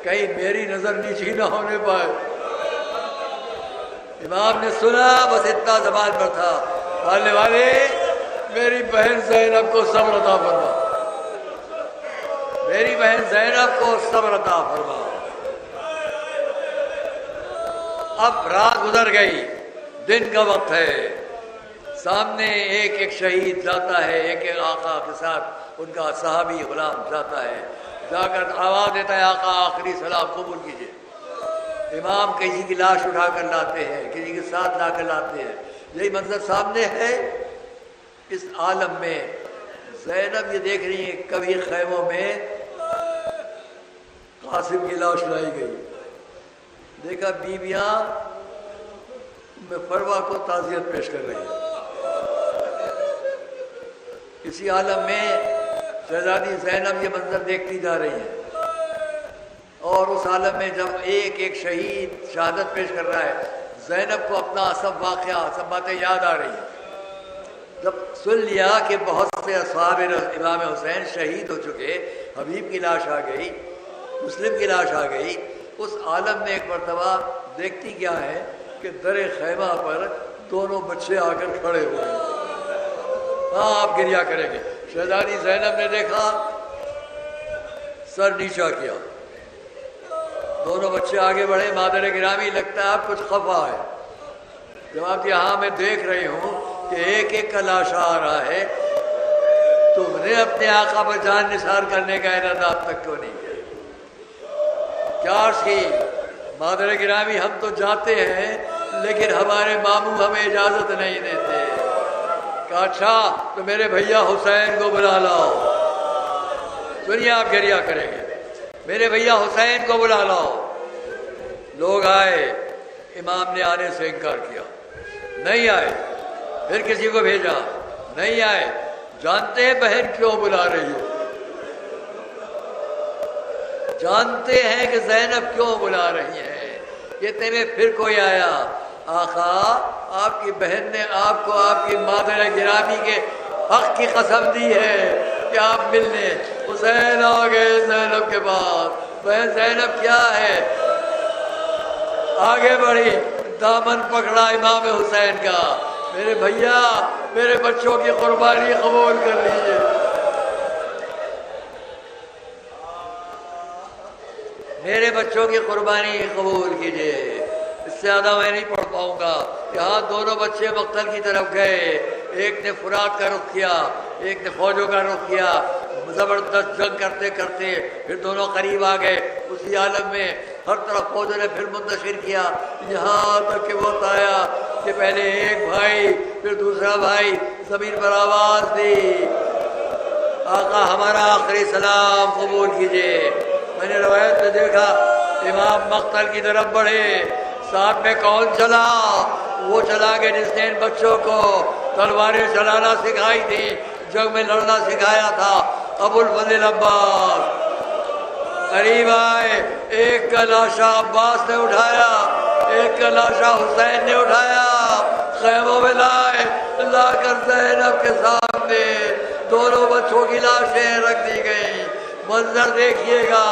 کہیں میری نظر نیچی نہ ہونے پائے۔ امام نے سنا، بس اتنا زبان پر تھا، والے والے میری بہن زینب کو صبر عطا فرما، میری بہن زینب کو صبر عطا فرما۔ اب رات گزر گئی، دن کا وقت ہے، سامنے ایک ایک شہید جاتا ہے، ایک ایک آقا کے ساتھ ان کا صحابی غلام جاتا ہے، جا کر آواز دیتا ہے آقا آخری سلام قبول کیجئے۔ امام کسی کی لاش اٹھا کر لاتے ہیں، کسی کے ساتھ لا کر لاتے ہیں، یہی منظر سامنے ہے۔ اس عالم میں زینب یہ دیکھ رہی ہے کبھی خیموں میں قاسم کی لاش لائی گئی، دیکھا بیویاں فروا کو تعزیت پیش کر رہی ہیں۔ اسی عالم میں شہزادی زینب یہ منظر دیکھتی جا رہی ہے، اور اس عالم میں جب ایک ایک شہید شہادت پیش کر رہا ہے، زینب کو اپنا سب واقعہ، سب باتیں یاد آ رہی ہیں۔ جب سن لیا کہ بہت سے اصحاب امام حسین شہید ہو چکے، حبیب کی لاش آ گئی، مسلم کی لاش آ گئی، اس عالم میں ایک مرتبہ دیکھتی کیا ہے کہ در خیمہ پر دونوں بچے آ کر کھڑے ہوئے ہیں۔ ہاں آپ گریہ کریں گے۔ شہزادی زینب نے دیکھا، سر نیچا کیا، دونوں بچے آگے بڑھے، مادر گرامی لگتا ہے آپ کچھ خفا ہے۔ جواب دیا ہاں میں دیکھ رہی ہوں کہ ایک ایک کا لاشا آ رہا ہے، تم نے اپنے آقا پر جان نثار کرنے کا ارادہ اب تک کیوں نہیں کیا؟ کیا عرض کی مادر گرامی ہم تو جاتے ہیں لیکن ہمارے ماموں ہمیں اجازت نہیں دیتے۔ کہا اچھا تو میرے بھیا حسین کو بلا لاؤ۔ سنیے آپ گریہ کریں گے، میرے بھیا حسین کو بلا لاؤ۔ لوگ آئے، امام نے آنے سے انکار کیا، نہیں آئے، پھر کسی کو بھیجا، نہیں آئے۔ جانتے ہیں بہن کیوں بلا رہی ہے؟ جانتے ہیں کہ زینب کیوں بلا رہی ہیں؟ اتنے میں پھر کوئی آیا، آقا آپ کی بہن نے آپ کو آپ کی مادر گرامی کے حق کی قسم دی ہے کہ آپ ملنے۔ حسین آ گئے زینب کے پاس، بہن زینب کیا ہے؟ آگے بڑھی، دامن پکڑا امام حسین کا، میرے بھیا میرے بچوں کی قربانی قبول کر لیجئے۔ میرے بچوں کی قربانی قبول کیجئے۔ اس سے زیادہ میں نہیں پڑھ پاؤں گا۔ یہاں دونوں بچے مقتل کی طرف گئے، ایک نے فرات کا رخ کیا، ایک نے فوجوں کا رخ کیا، زبردست جنگ کرتے کرتے پھر دونوں قریب آ گئے۔ اسی عالم میں ہر طرف فوجوں نے پھر منتشر کیا، یہاں تک کہ وقت آیا کہ پہلے ایک بھائی پھر دوسرا بھائی زمین پر آواز دی، آقا ہمارا آخری سلام قبول کیجئے۔ میں نے روایت میں دیکھا امام مقتل کی طرف بڑھے، ساتھ میں کون چلا؟ وہ چلا کہ جس نے ان بچوں کو تلواریں چلانا سکھائی تھی، جنگ میں لڑنا سکھایا تھا، ابو الفضل عباس۔ قریب آئے، ایک کا لاشا عباس نے اٹھایا، ایک کا لاشا حسین نے اٹھایا، خیموں میں لائے، لا کر زینب کے سامنے دونوں بچوں کی لاشیں رکھ دی گئی۔ منظر دیکھیے گا،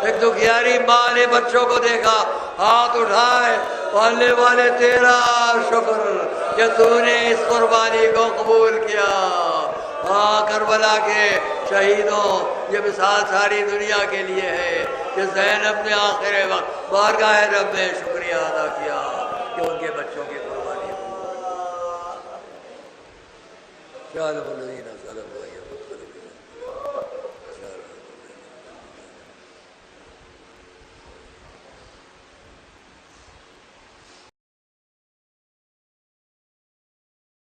ایک دکھیاری ماں نے بچوں کو دیکھا، ہاتھ اٹھائے، پالنے والے تیرا شکر کہ تو نے اس قربانی کو قبول کیا۔ ہاں کربلا کے شہیدوں، یہ مثال ساری دنیا کے لیے ہے کہ زینب نے آخر وقت بارگاہ رب میں شکریہ ادا کیا کہ ان کے بچوں کی قربانی۔